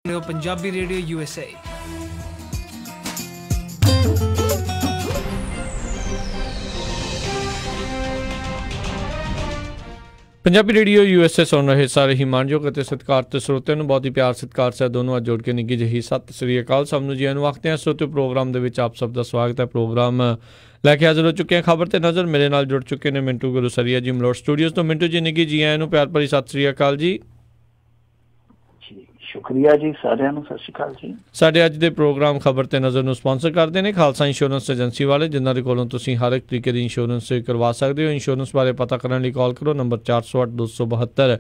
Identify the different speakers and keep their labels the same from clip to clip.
Speaker 1: Punjabi radio USA।
Speaker 2: Punjabi radio USA सुन रहे सारे ही मानयोग ਅਤੇ ਸਤਿਕਾਰਤ ਸਰੋਤਿਆਂ ਨੂੰ ਬਹੁਤ ਹੀ ਪਿਆਰ ਸਤਿਕਾਰ ਸਹਿਤ ਦੋਨੋਂ ਅੱਜ ਜੋੜ ਕੇ ਨਿੱਘੀ ਜਿਹੀ ਸਤਿ ਸ੍ਰੀ ਅਕਾਲ ਸਭ ਨੂੰ ਜੀ ਨੂੰ ਵਕਤ ਹੈ ਸਰੋਤਿਓ ਪ੍ਰੋਗਰਾਮ ਦੇ ਵਿੱਚ ਆਪ ਸਭ ਦਾ ਸਵਾਗਤ ਹੈ। ਪ੍ਰੋਗਰਾਮ ਲੈ ਕੇ ਹਾਜ਼ਰ ਹੋ ਚੁੱਕੇ ਹਾਂ ਖਬਰ ਤੇ ਨਜ਼ਰ ਮੇਰੇ ਨਾਲ ਜੁੜ ਚੁੱਕੇ ਨੇ ਮਿੰਟੂ ਗੁਰੂਸਰੀਆ ਜੀ ਮਲੋਟ ਸਟੂਡੀਓਜ਼ ਤੋਂ। ਮਿੰਟੂ ਜੀ ਨਿੱਘੀ ਜੀ ਨੂੰ ਪਿਆਰ ਭਰੀ ਸਤਿ ਸ੍ਰੀ ਅਕਾਲ ਜੀ।
Speaker 3: ਸ਼ੁਕਰੀਆ ਜੀ ਸਾਰਿਆਂ ਨੂੰ, ਸਤਿ ਸ਼੍ਰੀ ਅਕਾਲ ਜੀ।
Speaker 2: ਸਾਡੇ ਅੱਜ ਦੇ ਪ੍ਰੋਗਰਾਮ ਖਬਰ ਤੇ ਨਜ਼ਰ ਨੂੰ ਸਪਾਂਸਰ ਕਰਦੇ ਨੇ ਖਾਲਸਾ ਇੰਸ਼ੋਰੈਂਸ ਏਜੰਸੀ ਵਾਲੇ, ਜਿਨ੍ਹਾਂ ਦੇ ਕੋਲੋਂ ਤੁਸੀਂ ਹਰ ਇੱਕ ਤਰੀਕੇ ਦੀ ਇੰਸ਼ੋਰੈਂਸ ਕਰਵਾ ਸਕਦੇ ਹੋ। ਇੰਸ਼ੋਰੈਂਸ ਬਾਰੇ ਪਤਾ ਕਰਨ ਲਈ ਕਾਲ ਕਰੋ ਨੰਬਰ 408 272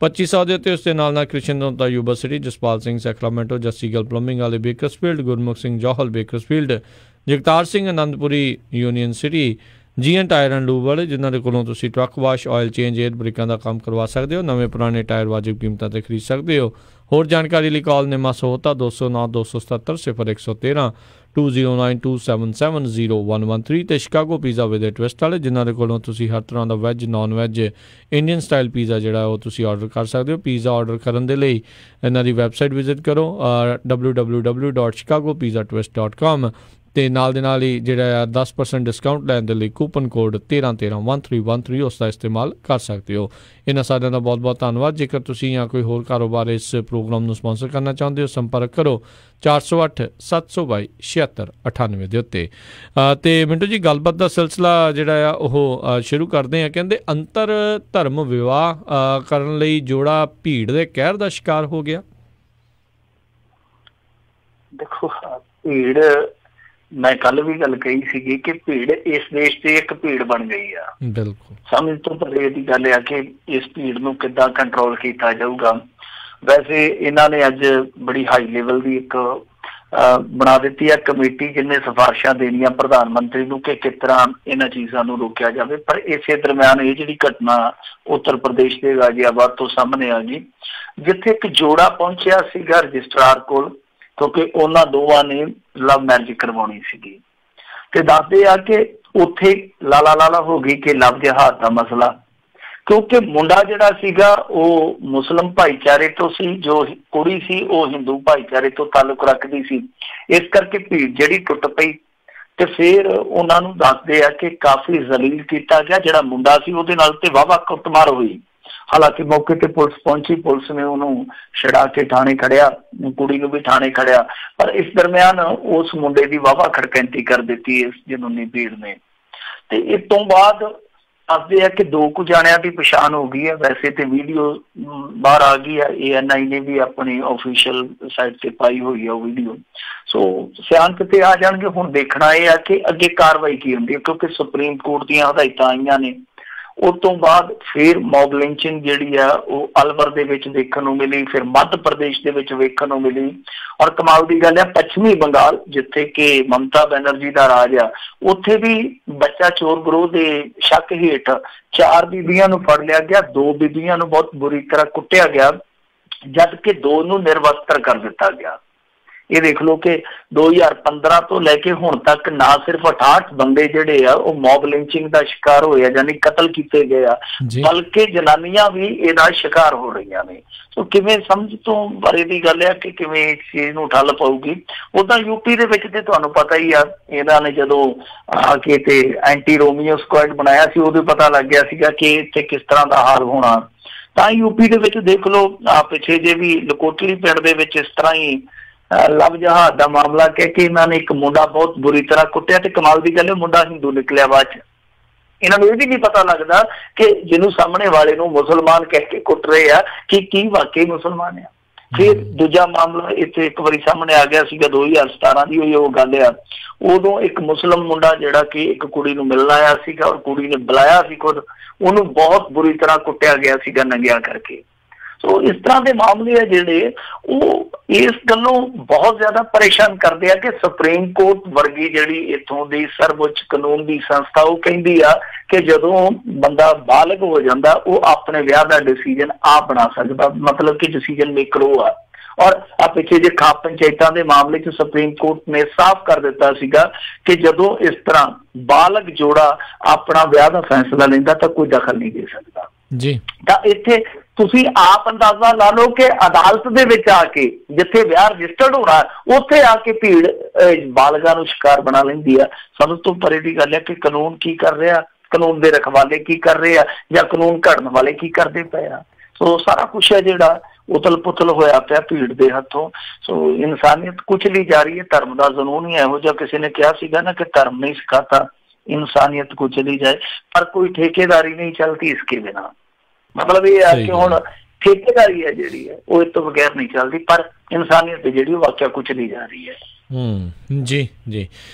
Speaker 2: 2500 ਦੇ ਉੱਤੇ। ਉਸ ਦੇ ਨਾਲ ਕ੍ਰਿਸ਼ਨ ਦਾ Yuba City, Jaspal Singh Sacramento, Jassi Gill plumbing ਵਾਲੇ Bakersfield, Gurmukh Singh Johal Bakersfield, Jagtar Singh Anandpuri Union City, GN tyre and lube ਵਾਲੇ, ਜਿਨ੍ਹਾਂ ਦੇ ਕੋਲੋਂ ਤੁਸੀਂ truck wash, oil change, air ਬ੍ਰੇਕਾਂ ਦਾ ਕੰਮ ਕਰਵਾ ਸਕਦੇ ਹੋ। ਨਵੇਂ ਪੁਰਾਣੇ ਟਾਇਰ ਵਾਜਿਬ ਕੀਮਤਾਂ 'ਤੇ ਖਰੀਦ ਸਕਦੇ ਹੋ। ਹੋਰ ਜਾਣਕਾਰੀ ਲਈ ਕਾਲ ਨਿਮਾ ਸੋਹਤਾ 209 277 0113 209 277 0113 ਅਤੇ ਸ਼ਿਕਾਗੋ ਪੀਜ਼ਾ ਵਿਦ ਟਵਿਸਟ ਵਾਲੇ, ਜਿਨ੍ਹਾਂ ਦੇ ਕੋਲੋਂ ਤੁਸੀਂ ਹਰ ਤਰ੍ਹਾਂ ਦਾ veg non veg Indian style pizza ਜਿਹੜਾ ਉਹ ਤੁਸੀਂ ਆਰਡਰ ਕਰ ਸਕਦੇ ਹੋ। ਪੀਜ਼ਾ ਆਰਡਰ ਕਰਨ ਦੇ ਲਈ ਇਹਨਾਂ ਦੀ ਵੈਬਸਾਈਟ ਵਿਜ਼ਿਟ ਕਰੋ www.chicagopizzatwist.com ਅਤੇ ਨਾਲ ਦੇ ਨਾਲ ਹੀ ਜਿਹੜਾ 10% ਡਿਸਕਾਊਂਟ ਲੈਣ ਦੇ ਲਈ ਕੂਪਨ ਕੋਡ 13131313 ਉਸ ਦਾ ਇਸਤੇਮਾਲ ਕਰ ਸਕਦੇ ਹੋ। ਇਹਨਾਂ ਸਾਰਿਆਂ ਦਾ ਬਹੁਤ ਬਹੁਤ ਧੰਨਵਾਦ। ਜੇਕਰ ਤੁਸੀਂ ਜਾਂ ਕੋਈ ਹੋਰ ਕਾਰੋਬਾਰ ਇਸ ਪ੍ਰੋਗਰਾਮ ਨੂੰ ਸਪਾਂਸਰ ਕਰਨਾ ਚਾਹੁੰਦੇ ਹੋ, ਸੰਪਰਕ ਕਰੋ 408 722 7698 ਦੇ ਉੱਤੇ। ਅਤੇ ਮਿੰਟੂ ਜੀ ਗੱਲਬਾਤ ਦਾ ਸਿਲਸਿਲਾ ਜਿਹੜਾ ਆ ਉਹ ਸ਼ੁਰੂ ਕਰਦੇ ਹਾਂ। ਕਹਿੰਦੇ ਅੰਤਰ ਧਰਮ ਵਿਵਾਹ ਕਰਨ ਲਈ ਜੋੜਾ ਭੀੜ ਦੇ ਕਹਿਰ ਦਾ ਸ਼ਿਕਾਰ ਹੋ ਗਿਆ।
Speaker 3: ਦੇਖੋ ਭੀੜ, ਮੈਂ ਕੱਲ ਵੀ ਗੱਲ ਕਹੀ ਸੀਗੀ ਕਿ ਭੀੜ ਇਸ ਦੇਸ਼ 'ਚ ਇੱਕ ਭੀੜ ਬਣ ਗਈ ਆ।
Speaker 2: ਬਿਲਕੁਲ
Speaker 3: ਸਮਝ ਤੋਂ ਪਰੇ ਦੀ ਗੱਲ ਆ ਕਿ ਇਸ ਭੀੜ ਨੂੰ ਕਿੱਦਾਂ ਕੰਟਰੋਲ ਕੀਤਾ ਜਾਊਗਾ। ਵੈਸੇ ਇਹਨਾਂ ਨੇ ਅੱਜ ਬੜੀ ਹਾਈ ਲੈਵਲ ਦੀ ਇੱਕ ਬਣਾ ਦਿੱਤੀ ਆ ਕਮੇਟੀ, ਜਿਹਨੇ ਸਿਫਾਰਿਸ਼ਾਂ ਦੇਣੀਆਂ ਪ੍ਰਧਾਨ ਮੰਤਰੀ ਨੂੰ ਕਿ ਕਿਸ ਤਰ੍ਹਾਂ ਇਹਨਾਂ ਚੀਜ਼ਾਂ ਨੂੰ ਰੋਕਿਆ ਜਾਵੇ। ਪਰ ਇਸੇ ਦਰਮਿਆਨ ਇਹ ਜਿਹੜੀ ਘਟਨਾ ਉੱਤਰ ਪ੍ਰਦੇਸ਼ ਦੇ ਗਾਜ਼ੀਆਬਾਦ ਤੋਂ ਸਾਹਮਣੇ ਆ ਗਈ, ਜਿੱਥੇ ਇੱਕ ਜੋੜਾ ਪਹੁੰਚਿਆ ਸੀਗਾ ਰਜਿਸਟਰਾਰ ਕੋਲ, ਕਿਉਂਕਿ ਉਹਨਾਂ ਦੋਵਾਂ ਨੇ ਲਵ ਮੈਰਿਜ ਕਰਵਾਉਣੀ ਸੀਗੀ। ਤੇ ਦੱਸਦੇ ਆ ਕਿ ਉੱਥੇ ਲਾਲਾ ਹੋ ਗਈ ਕਿ ਲਵ ਜਹਾਜ਼ ਦਾ ਮਸਲਾ, ਕਿਉਂਕਿ ਮੁੰਡਾ ਜਿਹੜਾ ਸੀਗਾ ਉਹ ਮੁਸਲਿਮ ਭਾਈਚਾਰੇ ਤੋਂ ਸੀ, ਜੋ ਕੁੜੀ ਸੀ ਉਹ ਹਿੰਦੂ ਭਾਈਚਾਰੇ ਤੋਂ ਤਾਲੁਕ ਰੱਖਦੀ ਸੀ। ਇਸ ਕਰਕੇ ਭੀੜ ਜਿਹੜੀ ਟੁੱਟ ਪਈ ਤੇ ਫਿਰ ਉਹਨਾਂ ਨੂੰ ਦੱਸਦੇ ਆ ਕਿ ਕਾਫੀ ਜ਼ਲੀਲ ਕੀਤਾ ਗਿਆ। ਜਿਹੜਾ ਮੁੰਡਾ ਸੀ ਉਹਦੇ ਨਾਲ ਤੇ ਵਾਹਵਾ ਕੁੱਟਮਾਰ ਹੋਈ। ਹਾਲਾਂਕਿ ਮੌਕੇ ਤੇ ਪੁਲਿਸ ਪਹੁੰਚੀ, ਪੁਲਿਸ ਨੇ ਉਹਨੂੰ ਛਡਾ ਕੇ ਥਾਣੇ ਖੜਿਆ, ਕੁੜੀ ਨੂੰ ਵੀ ਥਾਣੇ ਖੜਿਆ। ਪਰ ਇਸ ਦਰਮਿਆਨ ਉਸ ਮੁੰਡੇ ਦੀ ਵਾਹਵਾ ਖੜਕੈਂਤੀ ਕਰ ਦਿੱਤੀ ਇਸ ਜਨੂੰਨੀ ਭੀੜ ਨੇ। ਤੇ ਇਸ ਤੋਂ ਬਾਅਦ ਦੱਸਦੇ ਆ ਕਿ 2 ਕੁ ਜਾਣਿਆਂ ਦੀ ਪਛਾਣ ਹੋ ਗਈ ਹੈ। ਵੈਸੇ ਤੇ ਵੀਡੀਓ ਬਾਹਰ ਆ ਗਈ ਹੈ, ANI ਨੇ ਵੀ ਆਪਣੀ ਆਫੀਸ਼ੀਅਲ ਸਾਈਟ ਤੇ ਪਾਈ ਹੋਈ ਹੈ ਉਹ ਵੀਡੀਓ। ਸੋ ਸਿਆਣ ਕਿਤੇ ਆ ਜਾਣਗੇ। ਹੁਣ ਦੇਖਣਾ ਇਹ ਆ ਕਿ ਅੱਗੇ ਕਾਰਵਾਈ ਕੀ ਹੁੰਦੀ ਹੈ, ਕਿਉਂਕਿ ਸੁਪਰੀਮ ਕੋਰਟ ਦੀਆਂ ਹਦਾਇਤਾਂ ਆਈਆਂ ਨੇ। ਉਸ ਤੋਂ ਬਾਅਦ ਫਿਰ ਮੌਬ ਲਿੰਚਿੰਗ ਜਿਹੜੀ ਆ ਉਹ ਅਲਵਰ ਦੇ ਵਿੱਚ ਦੇਖਣ ਨੂੰ ਮਿਲੀ, ਫਿਰ ਮੱਧ ਪ੍ਰਦੇਸ਼ ਦੇ ਵਿੱਚ ਵੇਖਣ ਨੂੰ ਮਿਲੀ। ਔਰ ਕਮਾਲ ਦੀ ਗੱਲ ਆ, ਪੱਛਮੀ ਬੰਗਾਲ ਜਿੱਥੇ ਕਿ ਮਮਤਾ ਬੈਨਰਜੀ ਦਾ ਰਾਜ ਆ, ਉੱਥੇ ਵੀ ਬੱਚਾ ਚੋਰ ਗਰੋਹ ਦੇ ਸ਼ੱਕ ਹੇਠ 4 ਬੀਬੀਆਂ ਨੂੰ ਫੜ ਲਿਆ ਗਿਆ। 2 ਬੀਬੀਆਂ ਨੂੰ ਬਹੁਤ ਬੁਰੀ ਤਰ੍ਹਾਂ ਕੁੱਟਿਆ ਗਿਆ, ਜਦ ਕਿ 2 ਨੂੰ ਨਿਰਵਸਤਰ ਕਰ ਦਿੱਤਾ ਗਿਆ। ਇਹ ਦੇਖ ਲਓ ਕਿ 2015 ਤੋਂ ਲੈ ਕੇ ਹੁਣ ਤੱਕ ਨਾ ਸਿਰਫ 68 ਬੰਦੇ ਜਿਹੜੇ ਆ ਉਹ ਮੌਬ ਲਿੰਚਿੰਗ ਦਾ ਸ਼ਿਕਾਰ ਹੋਏ ਆ, ਯਾਨੀ ਕਤਲ ਕੀਤੇ ਗਏ ਆ, ਬਲਕਿ ਜਨਾਨੀਆਂ ਵੀ ਇਹਦਾ ਸ਼ਿਕਾਰ ਹੋ ਰਹੀਆਂ ਨੇ। ਸੋ ਕਿਵੇਂ ਸਮਝ ਤੋਂ ਬਾਰੇ ਦੀ ਗੱਲ ਆ ਕਿ ਕਿਵੇਂ ਇਸ ਚੀਜ਼ ਨੂੰ ਠੱਲ ਪਾਊਗੀ। ਉੱਦਾਂ ਯੂਪੀ ਦੇ ਵਿੱਚ ਤੇ ਤੁਹਾਨੂੰ ਪਤਾ ਹੀ ਆ, ਇਹਨਾਂ ਨੇ ਜਦੋਂ ਆ ਕੇ ਤੇ ਐਂਟੀ ਰੋਮੀਓ ਸਕੁਐਡ ਬਣਾਇਆ ਸੀ, ਉਦੋਂ ਪਤਾ ਲੱਗ ਗਿਆ ਸੀਗਾ ਕਿ ਇੱਥੇ ਕਿਸ ਤਰ੍ਹਾਂ ਦਾ ਹਾਲ ਹੋਣਾ। ਤਾਂ ਯੂਪੀ ਦੇ ਵਿੱਚ ਦੇਖ ਲਓ, ਪਿੱਛੇ ਜੇ ਵੀ ਲਕੋਟਲੀ ਪਿੰਡ ਦੇ ਵਿੱਚ ਇਸ ਤਰ੍ਹਾਂ ਹੀ ਲਵ ਜਹਾਜ਼ ਦਾ ਮਾਮਲਾ ਕਹਿ ਕੇ ਇਹਨਾਂ ਨੇ ਇੱਕ ਮੁੰਡਾ ਬਹੁਤ ਬੁਰੀ ਤਰ੍ਹਾਂ ਕੁੱਟਿਆ। ਤੇ ਕਮਾਲ ਦੀ ਗੱਲ ਹੈ, ਮੁੰਡਾ ਹਿੰਦੂ ਨਿਕਲਿਆ ਬਾਅਦ ਚ। ਇਹਨਾਂ ਨੂੰ ਇਹ ਵੀ ਨਹੀਂ ਪਤਾ ਲੱਗਦਾ ਕਿ ਜਿਹਨੂੰ ਸਾਹਮਣੇ ਵਾਲੇ ਨੂੰ ਮੁਸਲਮਾਨ ਕਹਿ ਕੇ ਕੁੱਟ ਰਹੇ ਆ ਕਿ ਕੀ ਵਾਕਈ ਮੁਸਲਮਾਨ ਆ। ਫਿਰ ਦੂਜਾ ਮਾਮਲਾ ਇੱਥੇ ਇੱਕ ਵਾਰੀ ਸਾਹਮਣੇ ਆ ਗਿਆ ਸੀਗਾ 2017 ਦੀ ਹੋਈ ਉਹ ਗੱਲ ਆ। ਉਦੋਂ ਇੱਕ ਮੁਸਲਿਮ ਮੁੰਡਾ ਜਿਹੜਾ ਕਿ ਇੱਕ ਕੁੜੀ ਨੂੰ ਮਿਲਣ ਆਇਆ ਸੀਗਾ ਔਰ ਕੁੜੀ ਨੇ ਬੁਲਾਇਆ ਸੀ ਖੁਦ, ਉਹਨੂੰ ਬਹੁਤ ਬੁਰੀ ਤਰ੍ਹਾਂ ਕੁੱਟਿਆ ਗਿਆ ਸੀਗਾ ਨੰਗਿਆ ਕਰਕੇ। ਸੋ ਇਸ ਤਰ੍ਹਾਂ ਦੇ ਮਾਮਲੇ ਆ ਜਿਹੜੇ ਉਹ ਇਸ ਗੱਲੋਂ ਬਹੁਤ ਜ਼ਿਆਦਾ ਪਰੇਸ਼ਾਨ ਕਰਦੇ ਆ ਕਿ ਸੁਪਰੀਮ ਕੋਰਟ ਵਰਗੀ ਜਿਹੜੀ ਇੱਥੋਂ ਦੀ ਸਰਵਉੱਚ ਕਾਨੂੰਨ ਦੀ ਸੰਸਥਾ ਉਹ ਕਹਿੰਦੀ ਆ ਕਿ ਜਦੋਂ ਬੰਦਾ ਬਾਲਗ ਹੋ ਜਾਂਦਾ ਉਹ ਆਪਣੇ ਵਿਆਹ ਦਾ ਡਿਸੀਜਨ ਆਪ ਬਣਾ ਸਕਦਾ, ਮਤਲਬ ਕਿ ਡਿਸੀਜਨ ਮੇਕਰ ਉਹ ਆ। ਔਰ ਆ ਪਿੱਛੇ ਜੇ ਖਾਪ ਪੰਚਾਇਤਾਂ ਦੇ ਮਾਮਲੇ 'ਚ ਸੁਪਰੀਮ ਕੋਰਟ ਨੇ ਸਾਫ਼ ਕਰ ਦਿੱਤਾ ਸੀਗਾ ਕਿ ਜਦੋਂ ਇਸ ਤਰ੍ਹਾਂ ਬਾਲਗ ਜੋੜਾ ਆਪਣਾ ਵਿਆਹ ਦਾ ਫੈਸਲਾ ਲੈਂਦਾ ਤਾਂ ਕੋਈ ਦਖਲ ਨਹੀਂ ਦੇ ਸਕਦਾ।
Speaker 2: ਜੀ।
Speaker 3: ਤਾਂ ਇੱਥੇ ਤੁਸੀਂ ਆਪ ਅੰਦਾਜ਼ਾ ਲਾ ਲਓ ਕਿ ਅਦਾਲਤ ਦੇ ਵਿੱਚ ਆ ਕੇ ਜਿੱਥੇ ਵਿਆਹ ਰਜਿਸਟਰਡ ਹੋਣਾ ਉੱਥੇ ਆ ਕੇ ਭੀੜ ਬਾਲਗਾਂ ਨੂੰ ਸ਼ਿਕਾਰ ਬਣਾ ਲੈਂਦੀ ਆ। ਸਭ ਤੋਂ ਪਰੇ ਦੀ ਗੱਲ ਹੈ ਕਿ ਕਾਨੂੰਨ ਕੀ ਕਰ ਰਿਹਾ, ਕਾਨੂੰਨ ਦੇ ਰਖਵਾਲੇ ਕੀ ਕਰ ਰਹੇ ਆ, ਜਾਂ ਕਾਨੂੰਨ ਘੜਨ ਵਾਲੇ ਕੀ ਕਰਦੇ ਪਏ ਆ। ਸੋ ਸਾਰਾ ਕੁਛ ਹੈ ਜਿਹੜਾ ਉਤਲ ਪੁਤਲ ਹੋਇਆ ਪਿਆ ਭੀੜ ਦੇ ਹੱਥੋਂ। ਸੋ ਇਨਸਾਨੀਅਤ ਕੁਚਲੀ ਜਾ ਰਹੀ ਹੈ। ਧਰਮ ਦਾ ਜਨੂਨ ਹੀ ਇਹੋ ਜਿਹਾ, ਕਿਸੇ ਨੇ ਕਿਹਾ ਸੀਗਾ ਨਾ ਕਿ ਧਰਮ ਨਹੀਂ ਸਿਖਾਤਾ ਇਨਸਾਨੀਅਤ ਕੁਚਲੀ ਜਾਏ, ਪਰ ਕੋਈ ਠੇਕੇਦਾਰੀ ਨਹੀਂ ਚਲਤੀ ਇਸਕੇ ਬਿਨਾਂ। ਮਤਲਬ ਇਹ ਹੈ ਕਿ ਹੁਣ ਠੇਕੇਦਾਰੀ ਹੈ ਜਿਹੜੀ ਹੈ ਉਹ ਇਸ ਤੋਂ ਬਗੈਰ ਨਹੀਂ ਚੱਲਦੀ, ਪਰ ਇਨਸਾਨੀਅਤ ਜਿਹੜੀ ਉਹ ਵਾਕਿਆ ਕੁਚਲੀ ਜਾ ਰਹੀ ਹੈ।
Speaker 2: ਜੀ ਜੀ।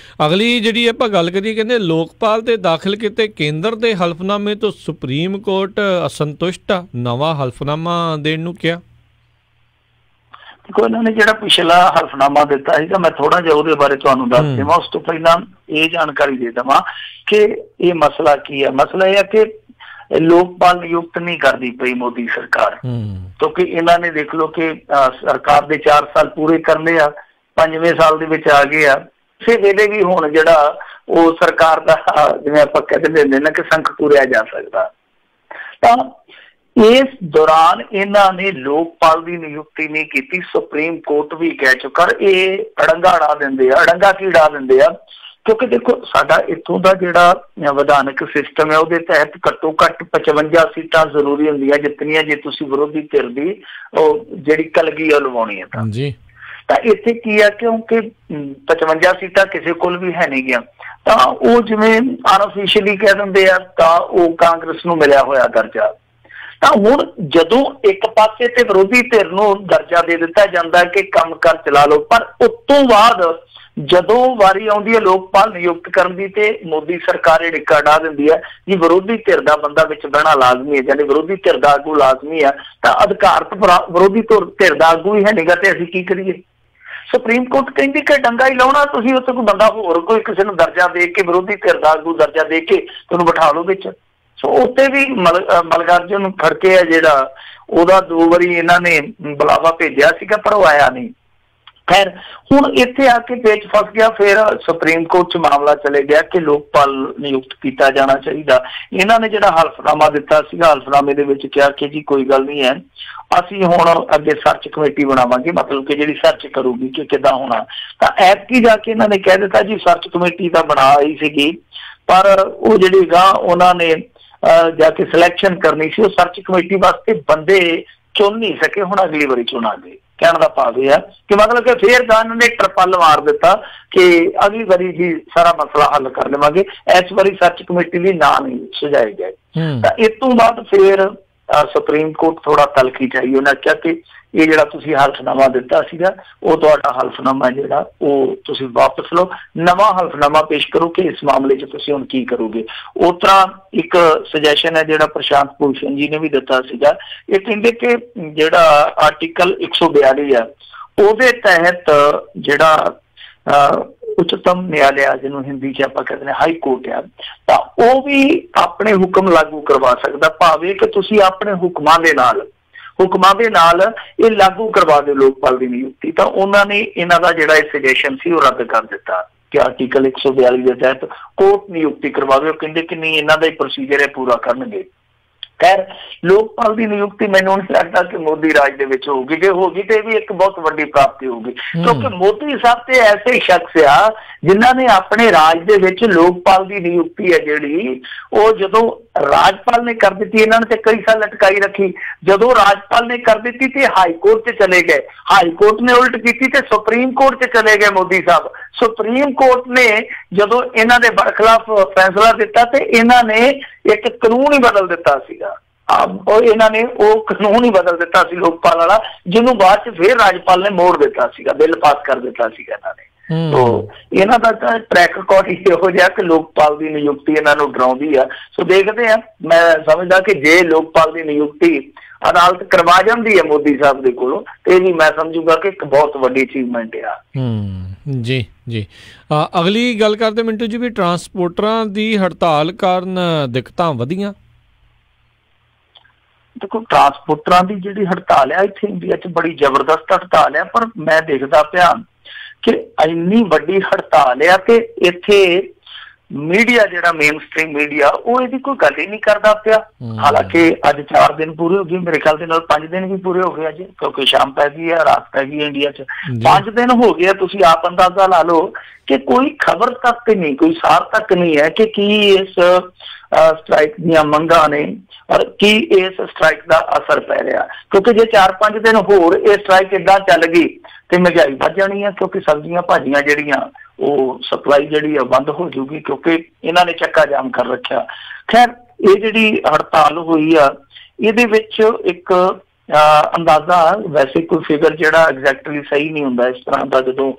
Speaker 2: ਅਗਲੀ ਜਿਹੜੀ ਆਪਾਂ ਗੱਲ ਕਰੀਏ, ਕਹਿੰਦੇ ਲੋਕਪਾਲ ਦੇ ਦਾਖਲ ਕੀਤੇ ਕੇਂਦਰ ਦੇ ਹਲਫਨਾਮੇ ਤੋਂ ਸੁਪਰੀਮ ਕੋਰਟ ਅਸੰਤੁਸ਼ਟ ਆ, ਨਵਾਂ ਹਲਫਨਾਮਾ ਦੇਣ ਨੂੰ ਕਿਹਾ।
Speaker 3: ਦੇਖੋ, ਇਹਨਾਂ ਨੇ ਜਿਹੜਾ ਪਿਛਲਾ ਹਲਫਨਾਮਾ ਦਿੱਤਾ ਸੀਗਾ, ਮੈਂ ਥੋੜਾ ਜਿਹਾ ਉਹਦੇ ਬਾਰੇ ਤੁਹਾਨੂੰ ਦੱਸ ਦੇਵਾਂ। ਉਸ ਤੋਂ ਪਹਿਲਾਂ ਇਹ ਜਾਣਕਾਰੀ ਦੇ ਦੇਵਾਂ ਕਿ ਇਹ ਮਸਲਾ ਕੀ ਹੈ। ਮਸਲਾ ਇਹ ਹੈ ਕਿ ਲੋਕਪਾਲ ਨਿਯੁਕਤ ਨਹੀਂ ਕਰਦੀ ਪਈ ਮੋਦੀ ਸਰਕਾਰ, ਕਿਉਂਕਿ ਇਹਨਾਂ ਨੇ ਦੇਖ ਲਓ ਕਿ ਸਰਕਾਰ ਦੇ 4 ਸਾਲ ਪੂਰੇ ਕਰ ਲਏ ਆ, 5ਵੇਂ ਸਾਲ ਦੇ ਵਿੱਚ ਆ ਗਏ ਆ। ਕਿਸੇ ਵੇਲੇ ਵੀ ਹੁਣ ਜਿਹੜਾ ਉਹ ਸਰਕਾਰ ਦਾ ਜਿਵੇਂ ਆਪਾਂ ਕਹਿ ਦਿੰਦੇ ਨਾ ਕਿ ਸੰਖ ਪੂਰਿਆ ਜਾ ਸਕਦਾ। ਤਾਂ ਇਸ ਦੌਰਾਨ ਇਹਨਾਂ ਨੇ ਲੋਕਪਾਲ ਦੀ ਨਿਯੁਕਤੀ ਨਹੀਂ ਕੀਤੀ। ਸੁਪਰੀਮ ਕੋਰਟ ਵੀ ਕਹਿ ਚੁੱਕਾ। ਇਹ ਅੜੰਗਾ ਉਡਾ ਦਿੰਦੇ ਆ। ਅੜੰਗਾ ਕੀ ਉਡਾ ਦਿੰਦੇ ਆ? ਕਿਉਂਕਿ ਦੇਖੋ, ਸਾਡਾ ਇੱਥੋਂ ਦਾ ਜਿਹੜਾ ਵਿਧਾਨਕ ਸਿਸਟਮ ਹੈ ਉਹਦੇ ਤਹਿਤ ਘੱਟੋ ਘੱਟ 55 ਸੀਟਾਂ ਜ਼ਰੂਰੀ ਹੁੰਦੀਆਂ ਜਿੱਤਣੀਆਂ, ਜੇ ਤੁਸੀਂ ਵਿਰੋਧੀ ਧਿਰ ਦੀ ਉਹ ਜਿਹੜੀ ਕਲਗੀ ਉਹ ਲਵਾਉਣੀ ਹੈ ਤਾਂ ਜੀ। ਤਾਂ ਇੱਥੇ ਕੀ ਹੈ, ਕਿਉਂਕਿ 55 ਸੀਟਾਂ ਕਿਸੇ ਕੋਲ ਵੀ ਹੈ ਨਹੀਂ ਗਿਆ, ਤਾਂ ਉਹ ਜਿਵੇਂ ਅਨਅਫੀਸ਼ੀਅਲੀ ਕਹਿ ਦਿੰਦੇ ਆ ਤਾਂ ਉਹ ਕਾਂਗਰਸ ਨੂੰ ਮਿਲਿਆ ਹੋਇਆ ਦਰਜਾ। ਤਾਂ ਹੁਣ ਜਦੋਂ ਇੱਕ ਪਾਸੇ ਤੇ ਵਿਰੋਧੀ ਧਿਰ ਨੂੰ ਦਰਜਾ ਦੇ ਦਿੱਤਾ ਜਾਂਦਾ ਕਿ ਕੰਮ ਕਰ ਚਲਾ ਲਓ, ਪਰ ਉਸ ਤੋਂ ਬਾਅਦ ਜਦੋਂ ਵਾਰੀ ਆਉਂਦੀ ਹੈ ਲੋਕਪਾਲ ਨਿਯੁਕਤ ਕਰਨ ਦੀ ਤੇ ਮੋਦੀ ਸਰਕਾਰ ਇਹ ਡਿੱਕਾ ਡਾ ਦਿੰਦੀ ਹੈ ਕਿ ਵਿਰੋਧੀ ਧਿਰ ਦਾ ਬੰਦਾ ਵਿੱਚ ਬਹਿਣਾ ਲਾਜ਼ਮੀ ਹੈ, ਯਾਨੀ ਵਿਰੋਧੀ ਧਿਰ ਦਾ ਆਗੂ ਲਾਜ਼ਮੀ ਆ। ਤਾਂ ਅਧਿਕਾਰਤ ਵਿਰੋਧੀ ਧਿਰ ਦਾ ਆਗੂ ਹੀ ਹੈ ਨਹੀਂਗਾ ਤੇ ਅਸੀਂ ਕੀ ਕਰੀਏ? ਸੁਪਰੀਮ ਕੋਰਟ ਕਹਿੰਦੀ ਕਿ ਡੰਗਾ ਹੀ ਲਾਉਣਾ, ਤੁਸੀਂ ਉੱਥੇ ਕੋਈ ਬੰਦਾ ਹੋਰ ਕੋਈ ਕਿਸੇ ਨੂੰ ਦਰਜਾ ਦੇ ਕੇ ਵਿਰੋਧੀ ਧਿਰ ਦਾ ਆਗੂ ਦਰਜਾ ਦੇ ਕੇ ਤੁਹਾਨੂੰ ਬਿਠਾ ਲਓ ਵਿੱਚ। ਸੋ ਉੱਥੇ ਵੀ ਮਲਕਾਰਜੁਨ ਖੜਕੇ ਆ ਜਿਹੜਾ ਉਹਦਾ 2 ਵਾਰੀ ਇਹਨਾਂ ਨੇ ਬੁਲਾਵਾ ਭੇਜਿਆ ਸੀਗਾ, ਪਰ ਉਹ ਆਇਆ ਨਹੀਂ। ਖੈਰ, ਹੁਣ ਇੱਥੇ ਆ ਕੇ ਪੇਚ ਫਸ ਗਿਆ। ਫਿਰ ਸੁਪਰੀਮ ਕੋਰਟ 'ਚ ਮਾਮਲਾ ਚਲੇ ਗਿਆ ਕਿ ਲੋਕਪਾਲ ਨਿਯੁਕਤ ਕੀਤਾ ਜਾਣਾ ਚਾਹੀਦਾ। ਇਹਨਾਂ ਨੇ ਜਿਹੜਾ ਹਲਫਨਾਮਾ ਦਿੱਤਾ ਸੀਗਾ, ਹਲਫਨਾਮੇ ਦੇ ਵਿੱਚ ਕਿਹਾ ਕਿ ਜੀ ਕੋਈ ਗੱਲ ਨਹੀਂ ਹੈ, ਅਸੀਂ ਹੁਣ ਅੱਗੇ ਸਰਚ ਕਮੇਟੀ ਬਣਾਵਾਂਗੇ, ਮਤਲਬ ਕਿ ਜਿਹੜੀ ਸਰਚ ਕਰੂਗੀ ਕਿ ਕਿੱਦਾਂ ਹੋਣਾ। ਤਾਂ ਐਤਕੀ ਜਾ ਕੇ ਇਹਨਾਂ ਨੇ ਕਹਿ ਦਿੱਤਾ ਜੀ ਸਰਚ ਕਮੇਟੀ ਤਾਂ ਬਣਾਈ ਸੀਗੀ, ਪਰ ਉਹ ਜਿਹੜੀ ਗਾ ਉਹਨਾਂ ਨੇ ਜਾ ਕੇ ਸਿਲੈਕਸ਼ਨ ਕਰਨੀ ਸੀ, ਉਹ ਸਰਚ ਕਮੇਟੀ ਵਾਸਤੇ ਬੰਦੇ ਚੁਣ ਨਹੀਂ ਸਕੇ, ਹੁਣ ਅਗਲੀ ਵਾਰੀ ਚੁਣਾਂਗੇ। ਕਹਿਣ ਦਾ ਭਾਵ ਇਹ ਆ ਕਿ ਮਤਲਬ ਕਿ ਫੇਰ ਇਹਨਾਂ ਨੇ ਟਰਪਲ ਮਾਰ ਦਿੱਤਾ ਕਿ ਅਗਲੀ ਵਾਰੀ ਜੀ ਸਾਰਾ ਮਸਲਾ ਹੱਲ ਕਰ ਲਵਾਂਗੇ, ਇਸ ਵਾਰੀ ਸਰਚ ਕਮੇਟੀ ਵੀ ਨਾਂ ਨਹੀਂ ਸੁਝਾਏ ਗਏ। ਤਾਂ ਇਸ ਤੋਂ ਬਾਅਦ ਫੇਰ ਸੁਪਰੀਮ ਕੋਰਟ ਥੋੜਾ ਤਲਖੀ ਚਾਹੀ, ਉਹਨਾਂ ਕਿਹਾ ਕਿ ਇਹ ਜਿਹੜਾ ਤੁਸੀਂ ਹਲਫਨਾਮਾ ਦਿੱਤਾ ਸੀਗਾ ਉਹ ਤੁਹਾਡਾ ਹਲਫਨਾਮਾ ਜਿਹੜਾ ਉਹ ਤੁਸੀਂ ਵਾਪਸ ਲਓ, ਨਵਾਂ ਹਲਫਨਾਮਾ ਪੇਸ਼ ਕਰੋ ਕਿ ਇਸ ਮਾਮਲੇ 'ਚ ਤੁਸੀਂ ਹੁਣ ਕੀ ਕਰੋਗੇ। ਉਸ ਤਰ੍ਹਾਂ ਇੱਕ ਸੁਜੈਸ਼ਨ ਹੈ ਜਿਹੜਾ ਪ੍ਰਸ਼ਾਂਤ ਭੂਸ਼ਣ ਜੀ ਨੇ ਵੀ ਦਿੱਤਾ ਸੀਗਾ। ਇਹ ਕਹਿੰਦੇ ਕਿ ਜਿਹੜਾ ਆਰਟੀਕਲ 142 ਆ ਉਹਦੇ ਤਹਿਤ ਜਿਹੜਾ ਉੱਚਤਮ ਨਿਆਲਿਆ ਜਿਹਨੂੰ ਹਿੰਦੀ 'ਚ ਆਪਾਂ ਕਹਿੰਦੇ ਨੇ ਹਾਈ ਕੋਰਟ ਆ, ਤਾਂ ਉਹ ਵੀ ਆਪਣੇ ਹੁਕਮ ਲਾਗੂ ਕਰਵਾ ਸਕਦਾ। ਭਾਵੇਂ ਕਿ ਤੁਸੀਂ ਆਪਣੇ ਹੁਕਮਾਂ ਦੇ ਨਾਲ ਇਹ ਲਾਗੂ ਕਰਵਾ ਦਿਓ ਲੋਕਪਾਲ ਦੀ ਨਿਯੁਕਤੀ। ਤਾਂ ਉਹਨਾਂ ਨੇ ਇਹਨਾਂ ਦਾ ਜਿਹੜਾ ਇਹ ਸੁਜੈਸ਼ਨ ਸੀ ਉਹ ਰੱਦ ਕਰ ਦਿੱਤਾ ਕਿ ਆਰਟੀਕਲ 142 ਦੇ ਤਹਿਤ ਕੋਰਟ ਨਿਯੁਕਤੀ ਕਰਵਾਵੇ। ਉਹ ਕਹਿੰਦੇ ਕਿ ਨਹੀਂ, ਇਹਨਾਂ ਦਾ ਹੀ ਪ੍ਰੋਸੀਜਰ ਹੈ, ਪੂਰਾ ਕਰਨਗੇ। ਖੈਰ, ਲੋਕਪਾਲ ਦੀ ਨਿਯੁਕਤੀ ਮੈਨੂੰ ਨਹੀਂ ਲੱਗਦਾ ਕਿ ਮੋਦੀ ਰਾਜ ਦੇ ਵਿੱਚ ਹੋਊਗੀ। ਜੇ ਹੋਗੀ ਤੇ ਵੀ ਇੱਕ ਬਹੁਤ ਵੱਡੀ ਪ੍ਰਾਪਤੀ ਹੋਊਗੀ, ਕਿਉਂਕਿ ਮੋਦੀ ਸਾਹਿਬ ਤੇ ਐਸੇ ਸ਼ਖਸ ਆ ਜਿਨ੍ਹਾਂ ਨੇ ਆਪਣੇ ਰਾਜ ਦੇ ਵਿੱਚ ਲੋਕਪਾਲ ਦੀ ਨਿਯੁਕਤੀ ਹੈ ਜਿਹੜੀ ਉਹ ਜਦੋਂ ਰਾਜਪਾਲ ਨੇ ਕਰ ਦਿੱਤੀ, ਇਹਨਾਂ ਨੇ ਤੇ ਕਈ ਸਾਲ ਲਟਕਾਈ ਰੱਖੀ। ਜਦੋਂ ਰਾਜਪਾਲ ਨੇ ਕਰ ਦਿੱਤੀ ਤੇ ਹਾਈ ਕੋਰਟ 'ਚ ਚਲੇ ਗਏ, ਹਾਈ ਕੋਰਟ ਨੇ ਉਲਟ ਕੀਤੀ ਤੇ ਸੁਪਰੀਮ ਕੋਰਟ 'ਚ ਚਲੇ ਗਏ ਮੋਦੀ ਸਾਹਿਬ। ਸੁਪਰੀਮ ਕੋਰਟ ਨੇ ਜਦੋਂ ਇਹਨਾਂ ਦੇ ਬਰਖਲਾਫ ਫੈਸਲਾ ਦਿੱਤਾ ਤੇ ਇਹਨਾਂ ਨੇ ਇੱਕ ਕਾਨੂੰਨ ਹੀ ਬਦਲ ਦਿੱਤਾ ਸੀਗਾ। ਇਹਨਾਂ ਨੇ ਉਹ ਕਾਨੂੰਨ ਹੀ ਬਦਲ ਦਿੱਤਾ ਸੀ ਲੋਕਪਾਲ ਵਾਲਾ, ਜਿਹਨੂੰ ਬਾਅਦ 'ਚ ਫਿਰ ਰਾਜਪਾਲ ਨੇ ਮੋੜ ਦਿੱਤਾ ਸੀਗਾ, ਬਿੱਲ ਪਾਸ ਕਰ ਦਿੱਤਾ ਸੀਗਾ ਇਹਨਾਂ ਨੇ। ਤੋ ਇਹਨਾਂ ਦਾ ਤਾਂ ਟਰੈਕ ਰਿਕਾਰਡ ਇਹੋ ਜਿਹਾ ਕਿ ਲੋਕਪਾਲ ਦੀ ਨਿਯੁਕਤੀ ਇਹਨਾਂ ਨੂੰ ਡਰਾਉਂਦੀ ਆ। ਸੋ ਦੇਖਦੇ ਆ, ਮੈਂ ਸਮਝਦਾ ਕਿ ਜੇ ਲੋਕਪਾਲ ਦੀ ਨਿਯੁਕਤੀ ਅਦਾਲਤ ਕਰਵਾ ਜਾਂਦੀ ਹੈ ਮੋਦੀ ਸਾਹਿਬ ਦੇ ਕੋਲੋਂ ਤੇ ਵੀ ਮੈਂ ਸਮਝੂਗਾ ਕਿ ਇੱਕ ਬਹੁਤ ਵੱਡੀ ਅਚੀਵਮੈਂਟ ਆ।
Speaker 2: ਜੀ ਜੀ। ਅਗਲੀ ਗੱਲ ਕਰਦੇ ਮਿੰਟੂ ਜੀ, ਵੀ ਟਰਾਂਸਪੋਰਟਰਾਂ ਦੀ ਹੜਤਾਲ ਕਾਰਨ ਦਿੱਕਤਾਂ ਵਧੀਆਂ।
Speaker 3: ਦੇਖੋ, ਟਰਾਂਸਪੋਰਟਰਾਂ ਦੀ ਜਿਹੜੀ ਹੜਤਾਲ ਆ ਇੱਥੇ ਇੰਡੀਆ 'ਚ ਬੜੀ ਜ਼ਬਰਦਸਤ ਹੜਤਾਲ ਆ, ਪਰ ਮੈਂ ਦੇਖਦਾ ਪਿਆ ਕਿ ਇੰਨੀ ਵੱਡੀ ਹੜਤਾਲ ਆ ਕਿ ਇੱਥੇ ਮੀਡੀਆ ਜਿਹੜਾ ਮੇਨ ਸਟ੍ਰੀਮ ਮੀਡੀਆ ਉਹ ਇਹਦੀ ਕੋਈ ਗੱਲ ਹੀ ਨਹੀਂ ਕਰਦਾ ਪਿਆ। ਹਾਲਾਂਕਿ ਅੱਜ 4 ਦਿਨ ਪੂਰੇ ਹੋ ਗਏ, ਮੇਰੇ ਖਿਆਲ ਦੇ ਨਾਲ 5 ਦਿਨ ਵੀ ਪੂਰੇ ਹੋ ਗਏ ਅੱਜ, ਕਿਉਂਕਿ ਸ਼ਾਮ ਪੈ ਗਈ ਹੈ, ਰਾਤ ਪੈ ਗਈ ਇੰਡੀਆ 'ਚ। 5 ਦਿਨ ਹੋ ਗਏ, ਤੁਸੀਂ ਆਪ ਅੰਦਾਜ਼ਾ ਲਾ ਲਓ ਕਿ ਕੋਈ ਖਬਰ ਤੱਕ ਨਹੀਂ, ਕੋਈ ਸਾਰ ਤੱਕ ਨਹੀਂ ਹੈ ਕਿ ਕੀ ਇਸ ਸਟ੍ਰਾਈਕ ਦੀਆਂ ਮੰਗਾਂ ਨੇ ਔਰ ਕੀ ਇਸ ਸਟ੍ਰਾਈਕ ਦਾ ਅਸਰ ਪੈ ਰਿਹਾ। ਕਿਉਂਕਿ ਜੇ 4-5 ਦਿਨ ਹੋਰ ਇਹ ਸਟ੍ਰਾਈਕ ਏਦਾਂ ਚੱਲ ਗਈ ਤੇ ਮਹਿੰਗਾਈ ਵੱਧ ਜਾਣੀ ਹੈ, ਕਿਉਂਕਿ ਸਬਜ਼ੀਆਂ ਭਾਜੀਆਂ ਜਿਹੜੀਆਂ ਉਹ ਸਪਲਾਈ ਜਿਹੜੀ ਆ ਬੰਦ ਹੋ ਜਾਊਗੀ, ਕਿਉਂਕਿ ਇਹਨਾਂ ਨੇ ਚੱਕਾ ਜਾਮ ਕਰ ਰੱਖਿਆ। ਖੈਰ ਇਹ ਜਿਹੜੀ ਹੜਤਾਲ ਹੋਈ ਆ ਇਹਦੇ ਵਿੱਚ ਇੱਕ ਅੰਦਾਜ਼ਾ, ਵੈਸੇ ਕੋਈ ਫਿਗਰ ਜਿਹੜਾ ਐਗਜ਼ੈਕਟਲੀ ਸਹੀ ਨਹੀਂ ਹੁੰਦਾ ਇਸ ਤਰ੍ਹਾਂ ਦਾ ਜਦੋਂ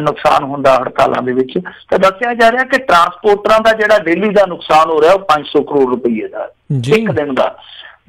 Speaker 3: ਨੁਕਸਾਨ ਹੁੰਦਾ ਹੜਤਾਲਾਂ ਦੇ ਵਿੱਚ, ਤਾਂ ਦੱਸਿਆ ਜਾ ਰਿਹਾ ਕਿ ਟਰਾਂਸਪੋਰਟਰਾਂ ਦਾ ਜਿਹੜਾ ਡੇਲੀ ਦਾ ਨੁਕਸਾਨ ਹੋ ਰਿਹਾ ਉਹ 500 ਕਰੋੜ ਰੁਪਈਏ ਦਾ ਇੱਕ ਦਿਨ ਦਾ,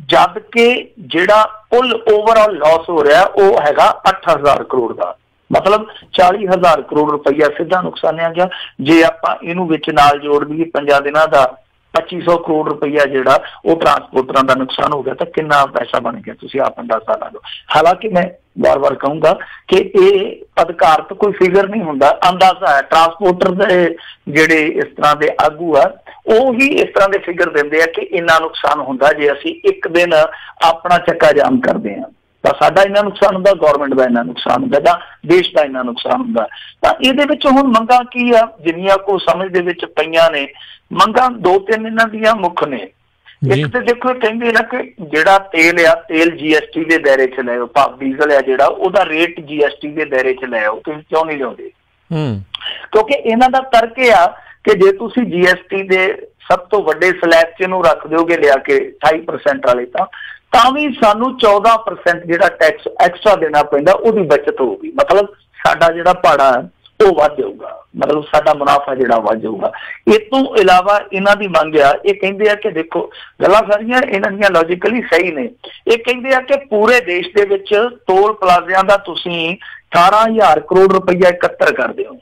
Speaker 3: ਜਦ ਕਿ ਜਿਹੜਾ ਕੁੱਲ ਓਵਰਆਲ ਲਾਸ ਹੋ ਰਿਹਾ ਉਹ ਹੈਗਾ 8000 ਕਰੋੜ ਦਾ। ਮਤਲਬ 40,000 ਕਰੋੜ ਰੁਪਈਆ ਸਿੱਧਾ ਨੁਕਸਾਨਿਆ ਗਿਆ। ਜੇ ਆਪਾਂ ਇਹਨੂੰ ਵਿੱਚ ਨਾਲ ਜੋੜ ਦਈਏ 5 ਦਿਨਾਂ ਦਾ 2500 ਕਰੋੜ ਰੁਪਈਆ ਜਿਹੜਾ ਉਹ ਟਰਾਂਸਪੋਰਟਰਾਂ ਦਾ ਨੁਕਸਾਨ ਹੋ ਗਿਆ, ਤਾਂ ਕਿੰਨਾ ਪੈਸਾ ਬਣ ਗਿਆ ਤੁਸੀਂ ਆਪ ਅੰਦਾਜ਼ਾ ਲਾ ਲਓ। ਹਾਲਾਂਕਿ ਮੈਂ ਵਾਰ-ਵਾਰ ਕਹੂੰਗਾ ਕਿ ਇਹ ਅਧਿਕਾਰਤ ਕੋਈ ਫਿਗਰ ਨਹੀਂ ਹੁੰਦਾ, ਅੰਦਾਜ਼ਾ ਹੈ। ਟਰਾਂਸਪੋਰਟਰ ਦੇ ਜਿਹੜੇ ਇਸ ਤਰ੍ਹਾਂ ਦੇ ਆਗੂ ਆ ਉਹ ਹੀ ਇਸ ਤਰ੍ਹਾਂ ਦੇ ਫਿਗਰ ਦਿੰਦੇ ਆ ਕਿ ਇੰਨਾ ਨੁਕਸਾਨ ਹੁੰਦਾ ਜੇ ਅਸੀਂ ਇੱਕ ਦਿਨ ਆਪਣਾ ਚੱਕਾ ਜਾਮ ਕਰਦੇ ਹਾਂ, ਤਾਂ ਸਾਡਾ ਇੰਨਾ ਨੁਕਸਾਨ ਹੁੰਦਾ, ਗੌਰਮੈਂਟ ਦਾ ਇੰਨਾ ਨੁਕਸਾਨ ਹੁੰਦਾ, ਜਾਂ ਦੇਸ਼ ਦਾ ਇੰਨਾ ਨੁਕਸਾਨ ਹੁੰਦਾ। ਤਾਂ ਇਹਦੇ ਵਿੱਚ ਹੁਣ ਮੰਗਾਂ ਕੀ ਆ, ਜਿੰਨੀਆਂ ਕੋ ਸਮਝ ਦੇ ਵਿੱਚ ਪਈਆਂ ਨੇ ਮੰਗਾਂ 2-3 ਇਹਨਾਂ ਦੀਆਂ ਮੁੱਖ ਨੇ। ਇੱਕ ਤੇ ਦੇਖੋ ਕਹਿੰਦੇ ਨਾ ਕਿ ਜਿਹੜਾ ਤੇਲ ਆ, ਤੇਲ GST ਦੇ ਦਾਇਰੇ 'ਚ ਲੈ ਆਓ, ਭਾਵ ਡੀਜ਼ਲ ਆ ਜਿਹੜਾ ਉਹਦਾ ਰੇਟ GST ਦੇ ਦਾਇਰੇ 'ਚ ਲੈ ਆਓ। ਤੁਸੀਂ ਕਿਉਂ ਨਹੀਂ ਲਿਆਉਂਦੇ? ਕਿਉਂਕਿ ਇਹਨਾਂ ਦਾ ਤਰਕ ਇਹ ਆ ਕਿ ਜੇ ਤੁਸੀਂ GST ਦੇ ਸਭ ਤੋਂ ਵੱਡੇ ਸਲੈਬ 'ਚ ਇਹਨੂੰ ਰੱਖ ਦਿਓਗੇ ਲਿਆ ਕੇ 28% ਵਾਲੇ, ਤਾਂ ਵੀ ਸਾਨੂੰ 14% ਜਿਹੜਾ ਟੈਕਸ ਐਕਸਟਰਾ ਦੇਣਾ ਪੈਂਦਾ, ਉਹਦੀ ਬਚਤ ਹੋਊਗੀ। ਮਤਲਬ ਸਾਡਾ ਜਿਹੜਾ ਭਾੜਾ ਉਹ ਵੱਧ ਜਾਊਗਾ, ਮਤਲਬ ਸਾਡਾ ਮੁਨਾਫਾ ਜਿਹੜਾ ਵੱਧ ਜਾਊਗਾ। ਇਹ ਤੋਂ ਇਲਾਵਾ ਇਹਨਾਂ ਦੀ ਮੰਗ ਆ, ਇਹ ਕਹਿੰਦੇ ਆ ਕਿ ਦੇਖੋ ਗੱਲਾਂ ਸਾਰੀਆਂ ਇਹਨਾਂ ਦੀਆਂ ਲੌਜੀਕਲੀ ਸਹੀ ਨੇ। ਇਹ ਕਹਿੰਦੇ ਆ ਕਿ ਪੂਰੇ ਦੇਸ਼ ਦੇ ਵਿੱਚ ਟੋਲ ਪਲਾਜ਼ਿਆਂ ਦਾ ਤੁਸੀਂ 18,000 ਕਰੋੜ ਰੁਪਈਆ ਇਕੱਤਰ ਕਰਦੇ ਹੋ।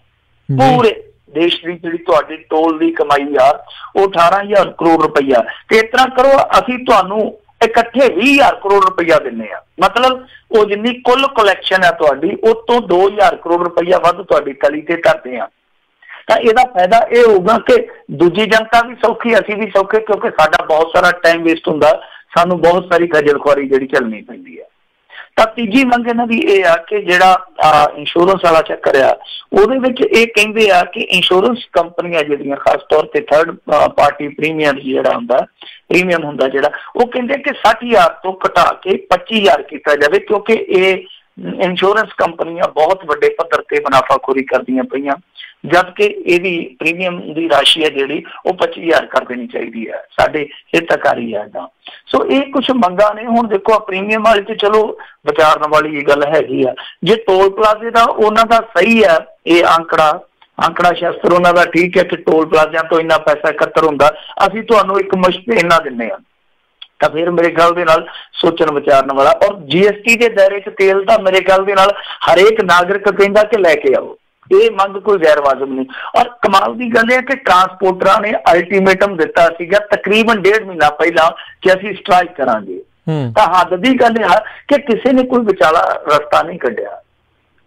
Speaker 3: ਪੂਰੇ ਦੇਸ਼ ਦੀ ਜਿਹੜੀ ਤੁਹਾਡੀ ਟੋਲ ਦੀ ਕਮਾਈ ਆ ਉਹ 18,000 ਕਰੋੜ ਰੁਪਈਆ, ਤੇ ਇਸ ਤਰ੍ਹਾਂ ਕਰੋ ਅਸੀਂ ਤੁਹਾਨੂੰ ਇਕੱਠੇ 20,000 ਕਰੋੜ ਰੁਪਈਆ ਦਿੰਦੇ ਆ। ਮਤਲਬ ਉਹ ਜਿੰਨੀ ਕੁੱਲ ਕਲੈਕਸ਼ਨ ਹੈ ਤੁਹਾਡੀ ਉਹ ਤੋਂ 2,000 ਕਰੋੜ ਰੁਪਈਆ ਵੱਧ ਤੁਹਾਡੀ ਤਲੀ ਤੇ ਧਰਦੇ ਆ। ਤਾਂ ਇਹਦਾ ਫਾਇਦਾ ਇਹ ਹੋਊਗਾ ਕਿ ਦੂਜੀ ਜਨਤਾ ਵੀ ਸੌਖੀ, ਅਸੀਂ ਵੀ ਸੌਖੇ, ਕਿਉਂਕਿ ਸਾਡਾ ਬਹੁਤ ਸਾਰਾ ਟਾਈਮ ਵੇਸਟ ਹੁੰਦਾ, ਸਾਨੂੰ ਬਹੁਤ ਸਾਰੀ ਖੱਜਲ ਖੁਆਰੀ ਜਿਹੜੀ ਝੱਲਣੀ ਪੈਂਦੀ ਹੈ। ਤਾਂ ਤੀਜੀ ਮੰਗ ਇਹਨਾਂ ਦੀ ਇਹ ਆ ਕਿ ਜਿਹੜਾ ਇੰਸ਼ੋਰੈਂਸ ਵਾਲਾ ਚੱਕਰ ਆ ਉਹਦੇ ਵਿੱਚ ਇਹ ਕਹਿੰਦੇ ਆ ਕਿ ਇੰਸ਼ੋਰੈਂਸ ਕੰਪਨੀਆਂ ਜਿਹੜੀਆਂ ਖਾਸ ਤੌਰ ਤੇ ਥਰਡ ਪਾਰਟੀ ਪ੍ਰੀਮੀਅਮ ਹੁੰਦਾ ਜਿਹੜਾ, ਉਹ ਕਹਿੰਦੇ ਕਿ 60,000 ਤੋਂ ਘਟਾ ਕੇ 25,000 ਕੀਤਾ ਜਾਵੇ, ਕਿਉਂਕਿ ਇਹ ਇੰਸ਼ੋਰੈਂਸ ਕੰਪਨੀਆਂ ਬਹੁਤ ਵੱਡੇ ਪੱਧਰ ਤੇ ਮੁਨਾਫਾਖੋਰੀ ਕਰਦੀਆਂ ਪਈਆਂ, ਜਦਕਿ ਇਹਦੀ ਪ੍ਰੀਮੀਅਮ ਦੀ ਰਾਸ਼ੀ ਹੈ ਜਿਹੜੀ ਉਹ 25,000 ਕਰ ਦੇਣੀ ਚਾਹੀਦੀ ਹੈ। ਸਾਡੇ ਹਿੱਤਕਾਰੀ ਹੈ ਤਾਂ। ਸੋ ਇਹ ਕੁਛ ਮੰਗਾਂ ਨੇ। ਹੁਣ ਦੇਖੋ ਪ੍ਰੀਮੀਅਮ ਵਾਲੀ ਤੇ ਚਲੋ ਵਿਚਾਰਨ ਵਾਲੀ ਇਹ ਗੱਲ ਹੈਗੀ ਆ। ਜੇ ਟੋਲ ਪਲਾਜ਼ੇ ਦਾ ਉਹਨਾਂ ਦਾ ਸਹੀ ਹੈ, ਇਹ ਆਂਕੜਾ ਸ਼ਾਸਤਰ ਉਹਨਾਂ ਦਾ ਠੀਕ ਹੈ ਕਿ ਟੋਲ ਪਲਾਜ਼ਿਆਂ ਤੋਂ ਇੰਨਾ ਪੈਸਾ ਇਕੱਤਰ ਹੁੰਦਾ, ਅਸੀਂ ਤੁਹਾਨੂੰ ਇੱਕ ਮੁਸ਼ਤ ਇੰਨਾ ਦਿੰਦੇ ਹਾਂ, ਤਾਂ ਫਿਰ ਮੇਰੇ ਖਿਆਲ ਦੇ ਨਾਲ ਸੋਚਣ ਵਿਚਾਰਨ ਵਾਲਾ। ਔਰ GST ਦੇ ਦਾਇਰੇ 'ਚ ਤੇਲ ਤਾਂ ਮੇਰੇ ਖਿਆਲ ਦੇ ਨਾਲ ਹਰੇਕ ਨਾਗਰਿਕ ਕਹਿੰਦਾ ਕਿ ਲੈ ਕੇ ਆਓ, ਇਹ ਮੰਗ ਕੋਈ ਗੈਰ ਵਾਜਬ ਨਹੀਂ। ਔਰ ਕਮਾਲ ਦੀ ਗੱਲ ਇਹ ਕਿ ਟਰਾਂਸਪੋਰਟਰਾਂ ਨੇ ਅਲਟੀਮੇਟਮ ਦਿੱਤਾ ਸੀਗਾ ਤਕਰੀਬਨ 1.5 ਮਹੀਨਾ ਪਹਿਲਾਂ ਕਿ ਅਸੀਂ ਸਟ੍ਰਾਈਕ ਕਰਾਂਗੇ। ਤਾਂ ਹੱਦ ਦੀ ਗੱਲ ਆ ਕਿ ਕਿਸੇ ਨੇ ਕੋਈ ਵਿਚਾਲਾ ਰਸਤਾ ਨਹੀਂ ਕੱਢਿਆ,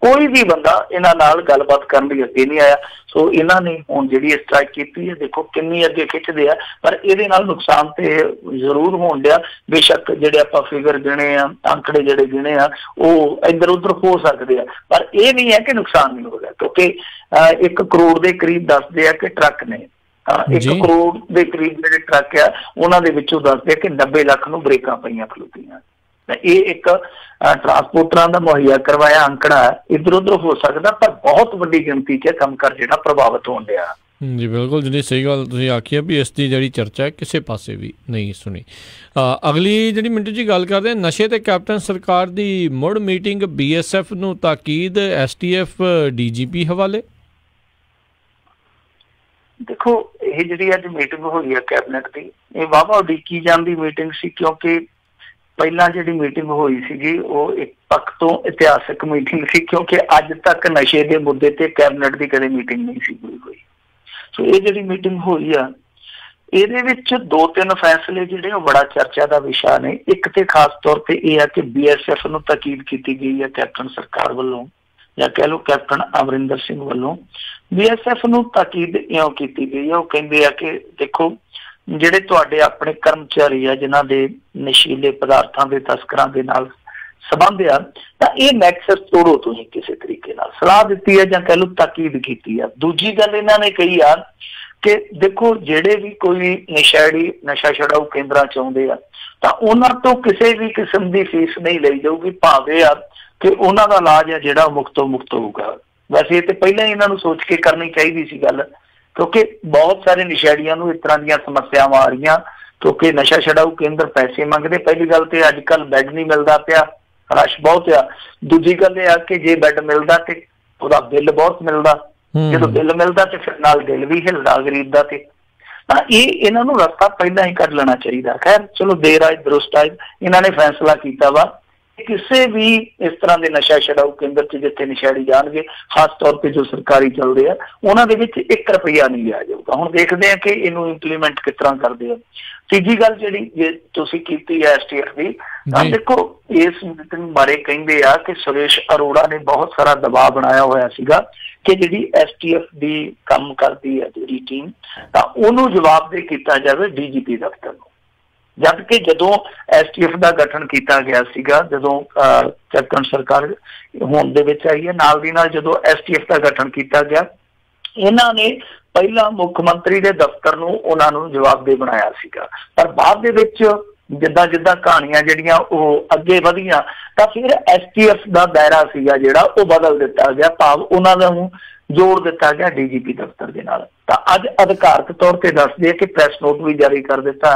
Speaker 3: ਕੋਈ ਵੀ ਬੰਦਾ ਇਹਨਾਂ ਨਾਲ ਗੱਲਬਾਤ ਕਰਨ ਲਈ ਅੱਗੇ ਨਹੀਂ ਆਇਆ। ਸੋ ਇਹਨਾਂ ਨੇ ਹੁਣ ਜਿਹੜੀ ਸਟ੍ਰਾਈਕ ਕੀਤੀ ਹੈ, ਦੇਖੋ ਕਿੰਨੀ ਅੱਗੇ ਖਿੱਚਦੇ ਆ, ਪਰ ਇਹਦੇ ਨਾਲ ਨੁਕਸਾਨ ਤੇ ਜ਼ਰੂਰ ਹੋਣ ਡਿਆ। ਬੇਸ਼ੱਕ ਜਿਹੜੇ ਆਪਾਂ ਫਿਗਰ ਗਿਣੇ ਆ, ਅੰਕੜੇ ਜਿਹੜੇ ਗਿਣੇ ਆ, ਉਹ ਇੱਧਰ ਉੱਧਰ ਹੋ ਸਕਦੇ ਆ, ਪਰ ਇਹ ਨਹੀਂ ਹੈ ਕਿ ਨੁਕਸਾਨ ਨਹੀਂ ਹੋ ਰਿਹਾ, ਕਿਉਂਕਿ 1 ਕਰੋੜ ਦੇ ਕਰੀਬ ਦੱਸਦੇ ਆ ਕਿ ਟਰੱਕ ਨੇ। 1 ਕਰੋੜ ਦੇ ਕਰੀਬ ਜਿਹੜੇ ਟਰੱਕ ਆ ਉਹਨਾਂ ਦੇ ਵਿੱਚੋਂ ਦੱਸਦੇ ਆ ਕਿ 90 ਲੱਖ ਨੂੰ ਬ੍ਰੇਕਾਂ ਪਈਆਂ ਖਲੋਤੀਆਂ। ਇਹ ਇੱਕ ਟਰਾਂਸਪੋਰਟਰਾਂ ਦਾ ਮੁਹੱਈਆ ਕਰਵਾਇਆ ਅੰਕੜਾ, ਇੱਧਰ ਉੱਧਰ ਹੋ ਸਕਦਾ, ਪਰ ਬਹੁਤ ਵੱਡੀ ਗਿਣਤੀ 'ਚ ਕੰਮ ਕਰ ਜਿਹੜਾ ਪ੍ਰਭਾਵਿਤ ਹੋਣ ਡਿਆ।
Speaker 2: ਜੀ ਬਿਲਕੁਲ, ਜਿਹੜੀ ਸਹੀ ਗੱਲ ਤੁਸੀਂ ਆਖੀ ਹੈ ਵੀ ਇਸ ਦੀ ਜਿਹੜੀ ਚਰਚਾ ਹੈ ਕਿਸੇ ਪਾਸੇ ਵੀ ਨਹੀਂ ਸੁਣੀ। ਅਗਲੀ ਜਿਹੜੀ ਮਿੰਟੂ ਜੀ ਗੱਲ ਕਰਦੇ ਹਾਂ, ਨਸ਼ੇ ਤੇ ਕੈਪਟਨ ਸਰਕਾਰ ਦੀ ਮੁੜ ਮੀਟਿੰਗ, BSF ਨੂੰ ਤਾਕੀਦ, STF DGP ਹਵਾਲੇ।
Speaker 3: ਦੇਖੋ ਇਹ ਜਿਹੜੀ ਅੱਜ ਮੀਟਿੰਗ ਹੋਈ ਹੈ ਕੈਬਨਿਟ ਦੀ, ਇਹ ਵਾਹਵਾ ਉਡੀਕੀ ਜਾਂਦੀ ਮੀਟਿੰਗ ਸੀ, ਕਿਉਂਕਿ ਪਹਿਲਾਂ ਜਿਹੜੀ ਮੀਟਿੰਗ ਹੋਈ ਸੀਗੀ ਉਹ ਇੱਕ ਪੱਖ ਤੋਂ ਇਤਿਹਾਸਕ ਮੀਟਿੰਗ ਸੀ, ਕਿਉਂਕਿ ਅੱਜ ਤੱਕ ਨਸ਼ੇ ਦੇ ਮੁੱਦੇ ਤੇ ਕੈਬਨਿਟ ਦੀ ਕਦੇ ਮੀਟਿੰਗ ਨਹੀਂ ਸੀ ਹੋਈ। ਸੋ ਇਹ ਜਿਹੜੀ ਮੀਟਿੰਗ ਹੋਈ ਆ ਇਹਦੇ ਵਿੱਚ 2-3 ਫੈਸਲੇ ਜਿਹੜੇ ਉਹ ਬੜਾ ਚਰਚਾ ਦਾ ਵਿਸ਼ਾ ਨੇ। ਇੱਕ ਤੇ ਖਾਸ ਤੌਰ ਤੇ ਇਹ ਆ ਕਿ BSF ਨੂੰ ਤਾਕੀਦ ਕੀਤੀ ਗਈ ਹੈ ਕੈਪਟਨ ਸਰਕਾਰ ਵੱਲੋਂ, ਜਾਂ ਕਹਿ ਲਓ ਕੈਪਟਨ ਅਮਰਿੰਦਰ ਸਿੰਘ ਵੱਲੋਂ, BSF ਨੂੰ ਤਾਕੀਦ ਇਉਂ ਕੀਤੀ ਗਈ ਹੈ। ਉਹ ਕਹਿੰਦੇ ਆ ਕਿ ਦੇਖੋ ਜਿਹੜੇ ਤੁਹਾਡੇ ਆਪਣੇ ਕਰਮਚਾਰੀ ਆ ਜਿਨ੍ਹਾਂ ਦੇ ਨਸ਼ੀਲੇ ਪਦਾਰਥਾਂ ਦੇ ਤਸਕਰਾਂ ਦੇ ਨਾਲ ਸੰਬੰਧ ਆ ਤਾਂ ਇਹ ਨੈਕਸਸ ਤੋੜੋ ਤੁਸੀਂ ਕਿਸੇ ਤਰੀਕੇ ਨਾਲ, ਸਲਾਹ ਦਿੱਤੀ ਹੈ ਜਾਂ ਕਹਿ ਲਓ ਤਾਕੀਦ ਕੀਤੀ ਆ। ਦੂਜੀ ਗੱਲ ਇਹਨਾਂ ਨੇ ਕਹੀ ਆ ਕਿ ਦੇਖੋ ਜਿਹੜੇ ਵੀ ਕੋਈ ਨਸ਼ੇੜੀ ਨਸ਼ਾ ਛਡਾਊ ਕੇਂਦਰਾਂ ਚ ਆਉਂਦੇ ਆ ਤਾਂ ਉਹਨਾਂ ਤੋਂ ਕਿਸੇ ਵੀ ਕਿਸਮ ਦੀ ਫੀਸ ਨਹੀਂ ਲਈ ਜਾਊਗੀ, ਭਾਵੇਂ ਆ ਕਿ ਉਹਨਾਂ ਦਾ ਇਲਾਜ ਆ ਜਿਹੜਾ ਮੁਕਤੋਂ ਮੁਕਤ ਹੋਊਗਾ। ਵੈਸੇ ਇਹ ਤੇ ਪਹਿਲਾਂ ਹੀ ਇਹਨਾਂ ਨੂੰ ਸੋਚ ਕੇ ਕਰਨੀ ਚਾਹੀਦੀ ਸੀ ਗੱਲ, ਕਿਉਂਕਿ ਬਹੁਤ ਸਾਰੇ ਨਸ਼ੇੜੀਆਂ ਨੂੰ ਇਸ ਤਰ੍ਹਾਂ ਦੀਆਂ ਸਮੱਸਿਆਵਾਂ ਆ ਰਹੀਆਂ ਕਿਉਂਕਿ ਨਸ਼ਾ ਛਡਾਊ ਕੇਂਦਰ ਪੈਸੇ ਮੰਗਦੇ। ਪਹਿਲੀ ਗੱਲ ਤੇ ਅੱਜ ਕੱਲ੍ਹ ਬੈੱਡ ਨਹੀਂ ਮਿਲਦਾ ਪਿਆ, ਰਸ਼ ਬਹੁਤ ਆ। ਦੂਜੀ ਗੱਲ ਇਹ ਆ ਕਿ ਜੇ ਬੈੱਡ ਮਿਲਦਾ ਤੇ ਉਹਦਾ ਬਿੱਲ ਬਹੁਤ ਮਿਲਦਾ, ਜਦੋਂ ਬਿੱਲ ਮਿਲਦਾ ਤੇ ਫਿਰ ਨਾਲ ਦਿਲ ਵੀ ਹਿਲਦਾ ਗਰੀਬ ਦਾ। ਤੇ ਤਾਂ ਇਹਨਾਂ ਨੂੰ ਰਸਤਾ ਪਹਿਲਾਂ ਹੀ ਕੱਢ ਲੈਣਾ ਚਾਹੀਦਾ। ਖੈਰ ਚਲੋ ਦੇਰ ਆਏ ਦਰੁਸਤ ਆਏ, ਇਹਨਾਂ ਨੇ ਫੈਸਲਾ ਕੀਤਾ ਵਾ ਕਿਸੇ ਵੀ ਇਸ ਤਰ੍ਹਾਂ ਦੇ ਨਸ਼ਾ ਛਡਾਊ ਕੇਂਦਰ 'ਚ ਜਿੱਥੇ ਨਸ਼ੇੜੀ ਜਾਣਗੇ, ਖਾਸ ਤੌਰ ਤੇ ਜੋ ਸਰਕਾਰੀ ਚੱਲਦੇ ਆ, ਉਹਨਾਂ ਦੇ ਵਿੱਚ 1 ਰੁਪਈਆ ਨਹੀਂ ਲਿਆ ਜਾਊਗਾ। ਹੁਣ ਦੇਖਦੇ ਆ ਕਿ ਇਹਨੂੰ ਇੰਪਲੀਮੈਂਟ ਕਿਸ ਤਰ੍ਹਾਂ ਕਰਦੇ ਆ। ਤੀਜੀ ਗੱਲ ਜਿਹੜੀ ਜੇ ਤੁਸੀਂ ਕੀਤੀ ਹੈ STF ਦੀ, ਤਾਂ ਦੇਖੋ ਇਸ ਮੀਟਿੰਗ ਬਾਰੇ ਕਹਿੰਦੇ ਆ ਕਿ ਸੁਰੇਸ਼ ਅਰੋੜਾ ਨੇ ਬਹੁਤ ਸਾਰਾ ਦਬਾਅ ਬਣਾਇਆ ਹੋਇਆ ਸੀਗਾ ਕਿ ਜਿਹੜੀ STF ਦੀ ਕੰਮ ਕਰਦੀ ਹੈ ਜਿਹੜੀ ਟੀਮ, ਤਾਂ ਉਹਨੂੰ ਜਵਾਬਦੇਹ ਕੀਤਾ ਜਾਵੇ DGP ਦਫ਼ਤਰ ਨੂੰ। ਜਦ ਕਿ ਜਦੋਂ STF ਦਾ ਗਠਨ ਕੀਤਾ ਗਿਆ ਸੀਗਾ, ਜਦੋਂ ਕੈਪਟਨ ਸਰਕਾਰ ਹੋਂਦ ਦੇ ਵਿੱਚ ਆਈ ਹੈ, ਨਾਲ ਦੀ ਨਾਲ ਜਦੋਂ STF ਦਾ ਗਠਨ ਕੀਤਾ ਗਿਆ, ਇਹਨਾਂ ਨੇ ਪਹਿਲਾਂ ਮੁੱਖ ਮੰਤਰੀ ਦੇ ਦਫ਼ਤਰ ਨੂੰ ਉਹਨਾਂ ਨੂੰ ਜਵਾਬਦੇਹ ਬਣਾਇਆ ਸੀਗਾ। ਪਰ ਬਾਅਦ ਦੇ ਵਿੱਚ ਜਿੱਦਾਂ ਜਿੱਦਾਂ ਕਹਾਣੀਆਂ ਜਿਹੜੀਆਂ ਉਹ ਅੱਗੇ ਵਧੀਆਂ ਤਾਂ ਫਿਰ STF ਦਾ ਦਾਇਰਾ ਸੀਗਾ ਜਿਹੜਾ ਉਹ ਬਦਲ ਦਿੱਤਾ ਗਿਆ, ਭਾਵ ਉਹਨਾਂ ਨੂੰ ਜੋੜ ਦਿੱਤਾ ਗਿਆ DGP ਦਫ਼ਤਰ ਦੇ ਨਾਲ। ਤਾਂ ਅੱਜ ਅਧਿਕਾਰਕ ਤੌਰ ਤੇ ਦੱਸਦੇ ਆ ਕਿ ਪ੍ਰੈਸ ਨੋਟ ਵੀ ਜਾਰੀ ਕਰ ਦਿੱਤਾ।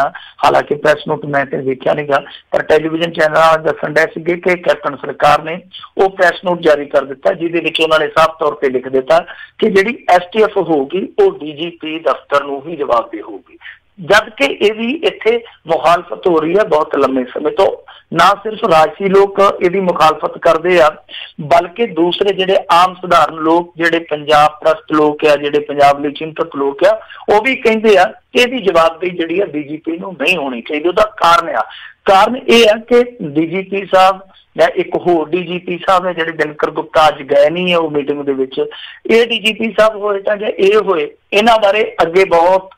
Speaker 3: ਹਾਲਾਂਕਿ ਪ੍ਰੈਸ ਨੋਟ ਮੈਂ ਤੇ ਵੇਖਿਆ ਨੀਗਾ, ਪਰ ਟੈਲੀਵਿਜ਼ਨ ਚੈਨਲਾਂ ਦੱਸਣ ਡਏ ਸੀਗੇ ਕਿ ਕੈਪਟਨ ਸਰਕਾਰ ਨੇ ਉਹ ਪ੍ਰੈਸ ਨੋਟ ਜਾਰੀ ਕਰ ਦਿੱਤਾ, ਜਿਹਦੇ ਵਿੱਚ ਉਹਨਾਂ ਨੇ ਸਾਫ਼ ਤੌਰ ਤੇ ਲਿਖ ਦਿੱਤਾ ਕਿ ਜਿਹੜੀ STF ਹੋਊਗੀ ਉਹ DGP ਦਫ਼ਤਰ ਨੂੰ ਹੀ ਜਵਾਬਦੇਹ ਹੋਊਗੀ। ਜਦ ਕਿ ਇਹਦੀ ਇੱਥੇ ਮੁਖਾਲਫਤ ਹੋ ਰਹੀ ਹੈ ਬਹੁਤ ਲੰਮੇ ਸਮੇਂ ਤੋਂ। ਨਾ ਸਿਰਫ ਰਾਜਸੀ ਲੋਕ ਇਹਦੀ ਮੁਖਾਲਫਤ ਕਰਦੇ ਆ, ਬਲਕਿ ਦੂਸਰੇ ਜਿਹੜੇ ਆਮ ਸਧਾਰਨ ਲੋਕ, ਜਿਹੜੇ ਪੰਜਾਬ ਪ੍ਰਸਤ ਲੋਕ ਆ, ਜਿਹੜੇ ਪੰਜਾਬ ਲਈ ਚਿੰਤਤ ਲੋਕ ਆ, ਉਹ ਵੀ ਕਹਿੰਦੇ ਆ ਕਿ ਇਹਦੀ ਜਵਾਬਦੇਹੀ ਜਿਹੜੀ ਆ DGP ਨੂੰ ਨਹੀਂ ਹੋਣੀ ਚਾਹੀਦੀ। ਉਹਦਾ ਕਾਰਨ ਇਹ ਆ ਕਿ DGP ਸਾਹਿਬ ਜਾਂ ਇੱਕ ਹੋਰ DGP ਸਾਹਿਬ ਹੈ ਜਿਹੜੇ ਦਿਨਕਰ ਗੁਪਤਾ ਅੱਜ ਗਏ ਨਹੀਂ ਹੈ ਉਹ ਮੀਟਿੰਗ ਦੇ ਵਿੱਚ, ਇਹ DGP ਸਾਹਿਬ ਹੋਏ ਤਾਂ ਜਾਂ ਇਹ ਹੋਏ, ਇਹਨਾਂ ਬਾਰੇ ਅੱਗੇ ਬਹੁਤ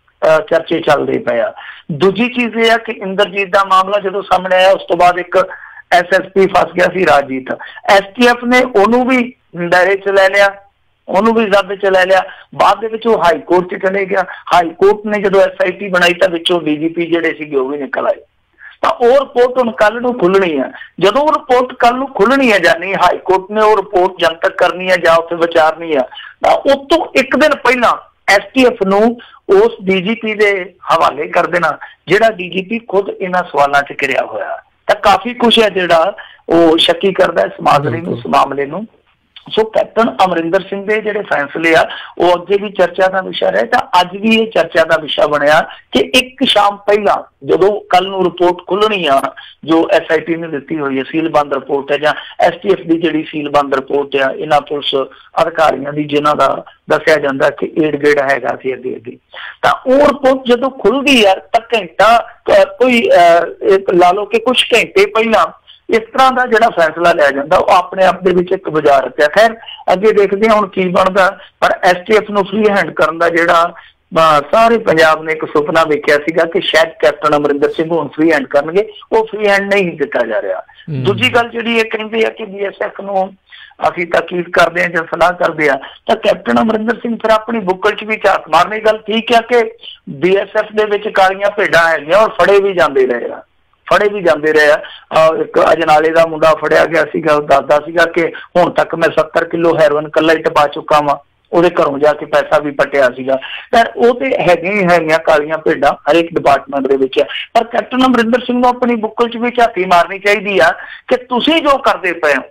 Speaker 3: ਚਰਚੇ ਚੱਲਦੇ ਪਏ ਆ। ਦੂਜੀ ਚੀਜ਼ ਇਹ ਆ ਕਿ ਇੰਦਰਜੀਤ ਦਾ ਮਾਮਲਾ ਜਦੋਂ ਸਾਹਮਣੇ ਆਇਆ ਉਸ ਤੋਂ ਬਾਅਦ ਇੱਕ SSP ਫਸ ਗਿਆ ਸੀ ਰਾਜਜੀਤ, STF ਨੇ ਉਹਨੂੰ ਵੀ ਦਾਇਰੇ 'ਚ ਲੈ ਲਿਆ, ਉਹਨੂੰ ਵੀ ਜ਼ਬਤ 'ਚ ਲੈ ਲਿਆ। ਬਾਅਦ ਦੇ ਵਿੱਚ ਉਹ ਹਾਈ ਕੋਰਟ 'ਚ ਚਲੇ ਗਿਆ। ਹਾਈ ਕੋਰਟ ਨੇ ਜਦੋਂ SIT ਬਣਾਈ ਤਾਂ ਵਿੱਚੋਂ DGP ਜਿਹੜੇ ਸੀਗੇ ਉਹ ਵੀ ਨਿਕਲ ਆਏ। ਤਾਂ ਉਹ ਰਿਪੋਰਟ ਹੁਣ ਕੱਲ ਨੂੰ ਖੁੱਲਣੀ ਹੈ। ਜਦੋਂ ਉਹ ਰਿਪੋਰਟ ਕੱਲ ਨੂੰ ਖੁੱਲਣੀ ਹੈ, ਜਾਨੀ ਹਾਈ ਕੋਰਟ ਨੇ ਉਹ ਰਿਪੋਰਟ ਜਨਤਕ ਕਰਨੀ ਹੈ ਜਾਂ ਉੱਥੇ ਵਿਚਾਰਨੀ ਹੈ, ਤਾਂ ਉਸ ਤੋਂ ਇੱਕ ਦਿਨ ਪਹਿਲਾਂ STF ਨੂੰ ਉਸ DGP ਦੇ ਹਵਾਲੇ ਕਰ ਦੇਣਾ ਜਿਹੜਾ DGP ਖੁਦ ਇਹਨਾਂ ਸਵਾਲਾਂ 'ਚ ਘਿਰਿਆ ਹੋਇਆ। ਤਾਂ ਕਾਫੀ ਕੁਛ ਹੈ ਜਿਹੜਾ ਉਹ ਸ਼ੱਕੀ ਕਰਦਾ ਇਸ ਮਾਮਲੇ ਨੂੰ। ਸੋ ਕੈਪਟਨ ਅਮਰਿੰਦਰ ਸਿੰਘ ਦੇ ਜਿਹੜੇ ਫੈਸਲੇ ਆ ਉਹ ਅੱਗੇ ਵੀ ਚਰਚਾ ਦਾ ਵਿਸ਼ਾ ਰਹੇ, ਤਾਂ ਅੱਜ ਵੀ ਇਹ ਚਰਚਾ ਦਾ ਵਿਸ਼ਾ ਬਣਿਆ ਕਿ ਇੱਕ ਸ਼ਾਮ ਪਹਿਲਾਂ ਜਦੋਂ ਕੱਲ ਨੂੰ ਰਿਪੋਰਟ ਖੁੱਲਣੀ ਆ ਜੋ SIT ਨੇ ਦਿੱਤੀ ਹੋਈ ਹੈ, ਸੀਲਬੰਦ ਰਿਪੋਰਟ ਹੈ ਜਾਂ STF ਦੀ ਜਿਹੜੀ ਸੀਲਬੰਦ ਰਿਪੋਰਟ ਆ ਇਹਨਾਂ ਪੁਲਿਸ ਅਧਿਕਾਰੀਆਂ ਦੀ ਜਿਨ੍ਹਾਂ ਦਾ ਦੱਸਿਆ ਜਾਂਦਾ ਕਿ ਏਡ ਗੇੜ ਹੈਗਾ ਸੀ ਅੱਗੇ, ਤਾਂ ਉਹ ਰਿਪੋਰਟ ਜਦੋਂ ਖੁੱਲਦੀ ਆ ਤਾਂ ਘੰਟਾ ਕੋਈ ਲਾ ਲਓ ਕਿ ਕੁਛ ਘੰਟੇ ਪਹਿਲਾਂ ਇਸ ਤਰ੍ਹਾਂ ਦਾ ਜਿਹੜਾ ਫੈਸਲਾ ਲਿਆ ਜਾਂਦਾ ਉਹ ਆਪਣੇ ਆਪ ਦੇ ਵਿੱਚ ਇੱਕ ਵਜ਼ਾਰਤ ਹੈ। ਖੈਰ ਅੱਗੇ ਦੇਖਦੇ ਹਾਂ ਹੁਣ ਕੀ ਬਣਦਾ, ਪਰ STF ਨੂੰ ਫ੍ਰੀ ਹੈਂਡ ਕਰਨ ਦਾ ਜਿਹੜਾ ਸਾਰੇ ਪੰਜਾਬ ਨੇ ਇੱਕ ਸੁਪਨਾ ਵੇਖਿਆ ਸੀਗਾ ਕਿ ਸ਼ਾਇਦ ਕੈਪਟਨ ਅਮਰਿੰਦਰ ਸਿੰਘ ਹੁਣ ਫ੍ਰੀ ਹੈਂਡ ਕਰਨਗੇ, ਉਹ ਫ੍ਰੀ ਹੈਂਡ ਨਹੀਂ ਦਿੱਤਾ ਜਾ ਰਿਹਾ। ਦੂਜੀ ਗੱਲ ਜਿਹੜੀ ਇਹ ਕਹਿੰਦੇ ਆ ਕਿ BSF ਨੂੰ ਅਸੀਂ ਤਾਕੀਦ ਕਰਦੇ ਹਾਂ ਜਾਂ ਸਲਾਹ ਕਰਦੇ ਆ, ਤਾਂ ਕੈਪਟਨ ਅਮਰਿੰਦਰ ਸਿੰਘ ਫਿਰ ਆਪਣੀ ਬੁੱਕਲ 'ਚ ਵੀ ਝਾਤ ਮਾਰਨੀ। ਗੱਲ ਠੀਕ ਆ ਕਿ BSF ਦੇ ਵਿੱਚ ਕਾਲੀਆਂ ਭੇਡਾਂ ਹੈਗੀਆਂ ਔਰ ਫੜੇ ਵੀ ਜਾਂਦੇ ਰਹੇ ਆ। ਇੱਕ ਅਜਨਾਲੇ ਦਾ ਮੁੰਡਾ ਫੜਿਆ ਗਿਆ ਸੀਗਾ, ਉਹ ਦੱਸਦਾ ਸੀਗਾ ਕਿ ਹੁਣ ਤੱਕ ਮੈਂ 70 ਕਿਲੋ ਹੈਰੋਇਨ ਇਕੱਲਾ ਹੀ ਟਪਾ ਚੁੱਕਾ ਵਾਂ, ਉਹਦੇ ਘਰੋਂ ਜਾ ਕੇ ਪੈਸਾ ਵੀ ਪਟਿਆ ਸੀਗਾ। ਪਰ ਉਹ ਤੇ ਹੈਗੀਆਂ ਕਾਲੀਆਂ ਭੇਡਾਂ ਹਰੇਕ ਡਿਪਾਰਟਮੈਂਟ ਦੇ ਵਿੱਚ। ਪਰ ਕੈਪਟਨ ਅਮਰਿੰਦਰ ਸਿੰਘ ਨੂੰ ਆਪਣੀ ਬੁੱਕਲ 'ਚ ਵੀ ਝਾਤੀ ਮਾਰਨੀ ਚਾਹੀਦੀ ਆ ਕਿ ਤੁਸੀਂ ਜੋ ਕਰਦੇ ਪਏ ਹੋ,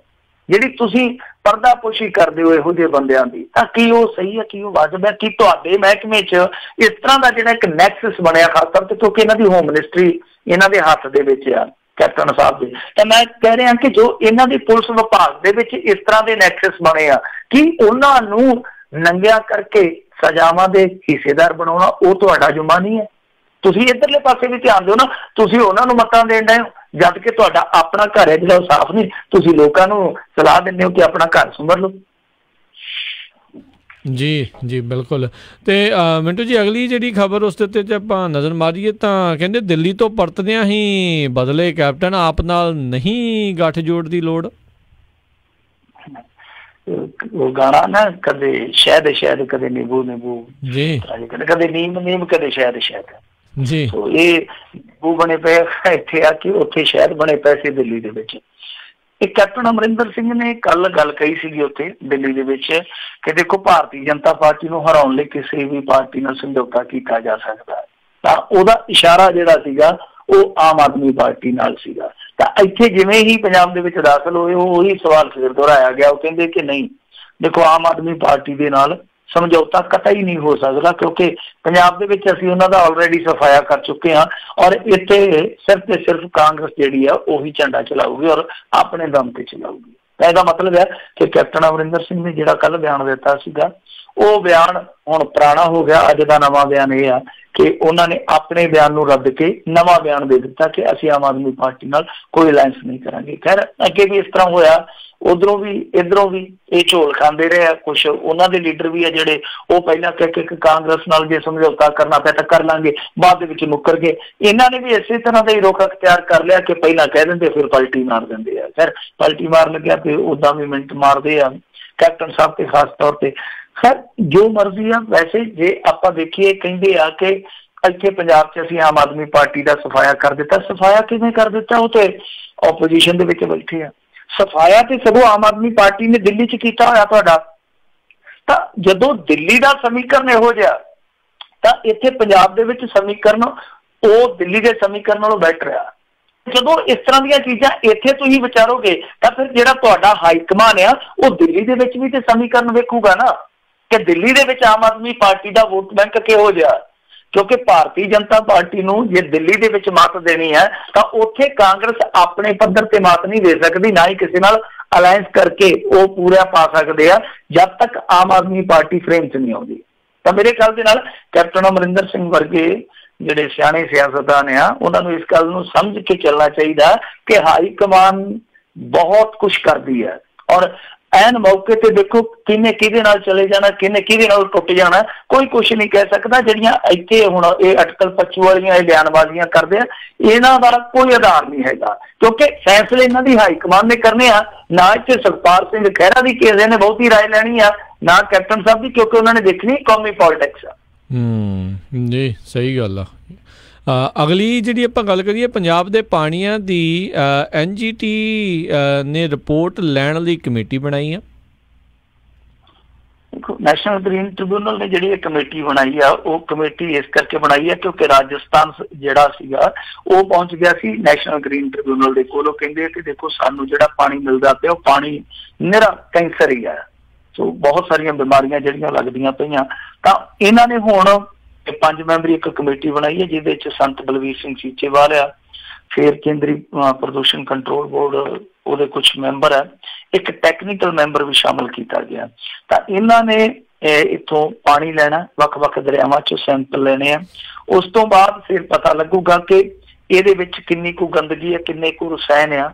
Speaker 3: ਜਿਹੜੀ ਤੁਸੀਂ ਪਰਦਾਪੋਸ਼ੀ ਕਰਦੇ ਹੋ ਇਹੋ ਜਿਹੇ ਬੰਦਿਆਂ ਦੀ, ਤਾਂ ਕੀ ਉਹ ਸਹੀ ਹੈ, ਕੀ ਉਹ ਵਾਜਬ ਹੈ, ਕੀ ਤੁਹਾਡੇ ਮਹਿਕਮੇ 'ਚ ਇਸ ਤਰ੍ਹਾਂ ਦਾ ਜਿਹੜਾ ਇੱਕ ਨੈਕਸਸ ਬਣਿਆ, ਖਾਸ ਤੌਰ ਤੇ ਕਿਉਂਕਿ ਇਹਨਾਂ ਦੀ ਹੋਮ ਮਿਨਿਸਟਰੀ ਇਹਨਾਂ ਦੇ ਹੱਥ ਦੇ ਵਿੱਚ ਆ ਕੈਪਟਨ ਸਾਹਿਬ ਦੇ। ਤਾਂ ਮੈਂ ਕਹਿ ਰਿਹਾ ਕਿ ਜੋ ਇਹਨਾਂ ਦੀ ਪੁਲਿਸ ਵਿਭਾਗ ਦੇ ਵਿੱਚ ਇਸ ਤਰ੍ਹਾਂ ਦੇ ਨੈਕਸਸ ਬਣੇ ਆ, ਕੀ ਉਹਨਾਂ ਨੂੰ ਨੰਗਿਆ ਕਰਕੇ ਸਜ਼ਾਵਾਂ ਦੇ ਹਿੱਸੇਦਾਰ ਬਣਾਉਣਾ ਉਹ ਤੁਹਾਡਾ ਜੁਮਾ ਨਹੀਂ ਹੈ? ਤੁਸੀਂ ਇੱਧਰਲੇ ਪਾਸੇ ਵੀ ਧਿਆਨ ਦਿਓ ਨਾ, ਤੁਸੀਂ ਉਹਨਾਂ ਨੂੰ ਮਤਾਂ ਦੇਣ ਡਏ ਹੋ ਜਦ ਕਿ ਤੁਹਾਡਾ ਆਪਣਾ ਘਰ ਹੈ ਜਿਹੜਾ ਉਹ ਸਾਫ਼ ਨਹੀਂ। ਤੁਸੀਂ ਲੋਕਾਂ ਨੂੰ ਸਲਾਹ ਦਿੰਦੇ ਹੋ ਕਿ ਆਪਣਾ ਘਰ ਸੰਭਰ ਲਓ।
Speaker 2: जी जी बिल्कुल। तो मिंटू जी अगली जी खबर उस उत्ते ਆਪਾਂ नज़र मारीए तो कहते दिल्ली तो परतदियां ही बदले कैप्टन आप नाल नहीं गठजोड़ की लोड़।
Speaker 3: वो गाना ना कदे शहद शहद कदे नींबू नींबू
Speaker 2: जी
Speaker 3: कदे नीम नीम कदे शहद शहद
Speaker 2: जी
Speaker 3: तो ये नींबू बने पे इत्थे आके उत्थे शहद बने पे सी दिल्ली दे विच। कैप्टन अमरिंदर सिंह ने कल गल कही सी उत्थे दिल्ली दे विच कि देखो भारतीय जनता पार्टी नूं हराउण लई किसी भी पार्टी नाल समझौता किया जा सकदा तां ओहदा इशारा जिहड़ा सीगा ਉਹ आम आदमी पार्टी नाल सीगा। तां इत्थे जिवें ही पंजाब दे विच दाखल होए ਉਹੀ सवाल फिर दोहराया गया। वो कहंदे कि नहीं देखो आम आदमी पार्टी दे नाल समझौता कतई नहीं हो सकता क्योंकि पंजाब दे विच असीं उन्हां दा ऑलरेडी सफाया कर चुके हाँ और इत्थे सिर्फ ते सिर्फ कांग्रेस जिहड़ी आ ओही झंडा चलाऊगी और अपने दम ते चलाऊगी। तां इहदा मतलब है कि कैप्टन अमरिंदर सिंह ने जिहड़ा कल बयान दिता सीगा ਉਹ ਬਿਆਨ ਹੁਣ ਪੁਰਾਣਾ ਹੋ ਗਿਆ। ਅੱਜ ਦਾ ਨਵਾਂ ਬਿਆਨ ਇਹ ਆ ਕਿ ਉਹਨਾਂ ਨੇ ਆਪਣੇ ਬਿਆਨ ਨੂੰ ਰੱਦ ਕੇ ਨਵਾਂ ਬਿਆਨ ਦੇ ਦਿੱਤਾ ਕਿ ਅਸੀਂ ਆਮ ਆਦਮੀ ਪਾਰਟੀ ਨਾਲ ਕੋਈ ਅਲਾਈਅੰਸ ਨਹੀਂ ਕਰਾਂਗੇ। ਖੈਰ ਅੱਗੇ ਵੀ ਇਸ ਤਰ੍ਹਾਂ ਹੋਇਆ, ਉਧਰੋਂ ਵੀ ਇਧਰੋਂ ਵੀ ਇਹ ਝੋਲ ਖਾਂਦੇ ਰਹੇ ਆ। ਕੁਛ ਉਹਨਾਂ ਦੇ ਲੀਡਰ ਵੀ ਆ ਜਿਹੜੇ ਉਹ ਪਹਿਲਾਂ ਕਹਿ ਕੇ ਕਾਂਗਰਸ ਨਾਲ ਜੇ ਸਮਝੌਤਾ ਕਰਨਾ ਪਿਆ ਤਾਂ ਕਰ ਲਾਂਗੇ, ਬਾਅਦ ਦੇ ਵਿੱਚ ਮੁੱਕਰ ਗਏ। ਇਹਨਾਂ ਨੇ ਵੀ ਇਸੇ ਤਰ੍ਹਾਂ ਦਾ ਹੀ ਰੁਖ ਅਖਤਿਆਰ ਕਰ ਲਿਆ ਕਿ ਪਹਿਲਾਂ ਕਹਿ ਦਿੰਦੇ ਫਿਰ ਪਲਟੀ ਮਾਰ ਦਿੰਦੇ ਆ। ਖੈਰ ਪਲਟੀ ਮਾਰ ਲੱਗਿਆ ਤੇ ਉਦਾਂ ਵੀ ਮਿੰਟ ਮਾਰਦੇ ਆ ਕੈਪਟਨ ਸਾਹਿਬ ਤੇ ਖਾਸ ਤੌਰ ਤੇ। खैर जो मर्जी आ वैसे जे आपां देखिए कहंदे आ कि इत्थे पंजाब च असीं आम आदमी पार्टी का सफाया कर दिता। सफाया किवें कर दिता? वो तो ओपोजिशन दे विच बैठे आ। सफाया तो सगों आम आदमी पार्टी ने दिल्ली च कीता होया तुहाडा। तां जदों दिल्ली का समीकरण इहो जिहा तां इत्थे पंजाब दे विच समीकरण वो दिल्ली के समीकरण नालों बैटर आ। ਜਦੋਂ इस तरह ਦੀਆਂ ਚੀਜ਼ਾਂ ਇੱਥੇ ਤੁਸੀਂ ਵਿਚਾਰੋਗੇ ਤਾਂ ਫਿਰ ਜਿਹੜਾ ਤੁਹਾਡਾ ਹਾਈ ਕਮਾਨ ਆ ਉਹ ਦਿੱਲੀ ਦੇ ਵਿੱਚ ਵੀ ਤੇ ਸਮੀਕਰਨ ਵੇਖੂਗਾ ਨਾ ਕਿ ਦਿੱਲੀ ਦੇ ਵਿੱਚ ਆਮ ਆਦਮੀ ਪਾਰਟੀ ਦਾ ਵੋਟ ਬੈਂਕ ਕਿਹੋ ਜਿਹਾ। ਕਿਉਂਕਿ ਭਾਰਤੀ ਜਨਤਾ ਪਾਰਟੀ ਨੂੰ ਜੇ ਦਿੱਲੀ ਦੇ ਵਿੱਚ ਮਤ ਦੇਣੀ ਹੈ ਤਾਂ ਉੱਥੇ ਕਾਂਗਰਸ ਆਪਣੇ ਪੱਧਰ ਤੇ ਮਤ ਨਹੀਂ ਦੇ ਸਕਦੀ, ਨਾ ਹੀ ਕਿਸੇ ਨਾਲ ਅਲਾਈਅੰਸ ਕਰਕੇ ਉਹ ਪੂਰਾ ਪਾ ਸਕਦੇ ਆ ਜਦ ਤੱਕ ਆਮ ਆਦਮੀ ਪਾਰਟੀ ਫਰੇਮ 'ਚ ਨਹੀਂ ਆਉਂਦੀ। ਤਾਂ ਮੇਰੇ ਖਿਆਲ ਦੇ ਨਾਲ ਕੈਪਟਨ ਅਮਰਿੰਦਰ ਸਿੰਘ ਵਰਗੇ ਜਿਹੜੇ ਸਿਆਣੇ ਸਿਆਸਤਦਾਨ ਆ ਉਹਨਾਂ ਨੂੰ ਇਸ ਗੱਲ ਨੂੰ ਸਮਝ ਕੇ ਚੱਲਣਾ ਚਾਹੀਦਾ ਕਿ ਹਾਈ ਕਮਾਨ ਬਹੁਤ ਕੁਛ ਕਰਦੀ ਹੈ ਔਰ ਐਨ ਮੌਕੇ ਤੇ ਦੇਖੋ ਕਿਹਨੇ ਕਿਹਦੇ ਨਾਲ ਚਲੇ ਜਾਣਾ, ਕਿਹਨੇ ਕਿਹਦੇ ਨਾਲ ਟੁੱਟ ਜਾਣਾ, ਕੋਈ ਕੁਛ ਨਹੀਂ ਕਹਿ ਸਕਦਾ। ਜਿਹੜੀਆਂ ਇੱਥੇ ਹੁਣ ਇਹ ਅਟਕਲ ਪੱਛੂ ਵਾਲੀਆਂ ਇਹ ਬਿਆਨਬਾਜ਼ੀਆਂ ਕਰਦੇ ਆ ਇਹਨਾਂ ਦਾ ਕੋਈ ਆਧਾਰ ਨਹੀਂ ਹੈਗਾ ਕਿਉਂਕਿ ਫੈਸਲੇ ਇਹਨਾਂ ਦੀ ਹਾਈ ਕਮਾਨ ਨੇ ਕਰਨੇ ਆ। ਨਾ ਇੱਥੇ ਸੁਖਪਾਲ ਸਿੰਘ ਖਹਿਰਾ ਦੀ ਕਿਸੇ ਨੇ ਬਹੁਤੀ ਰਾਏ ਲੈਣੀ ਆ ਨਾ ਕੈਪਟਨ ਸਾਹਿਬ ਦੀ ਕਿਉਂਕਿ ਉਹਨਾਂ ਨੇ ਦੇਖਣੀ ਕੌਮੀ ਪੋਲੀਟਿਕਸ ਆ।
Speaker 2: जी सही गल आ। अगली जी आप गल करिए पंजाब के पानिया की NGT ने रिपोर्ट लैण लई कमेटी बनाई है।
Speaker 3: नैशनल ग्रीन ट्रिब्यूनल ने जी कमेटी बनाई है वो कमेटी इस करके बनाई है क्योंकि राजस्थान जिहड़ा सीगा वो पहुंच गया सी नैशनल ग्रीन ट्रिब्यूनल दे कोल। कहंदे कि देखो सानू जिहड़ा पानी मिलता पिया पानी निरा कैंसर ही है। सो बहुत सारिया बीमारियां जिहड़ियां लगदियां पईयां तां इन्हां ने हुण 5 मैंबरी एक कमेटी बनाई है जिहदे विच संत बलवीर सिंह सीचेवाल आ, फिर केंद्री प्रदूषण कंट्रोल बोर्ड ਉਹਦੇ कुछ मैंबर है, एक टैक्नीकल मैंबर भी शामिल किया गया। तो इन्हां ने इत्थों पानी लेना वख-वख दरियावां चों सैंपल लेने हैं। उस तो बाद फिर पता लगूगा कि ਇਹਦੇ ਵਿੱਚ ਕਿੰਨੀ ਕੁ ਗੰਦਗੀ ਹੈ ਕਿੰਨੇ ਕੁ ਰਸਾਇਣ ਆ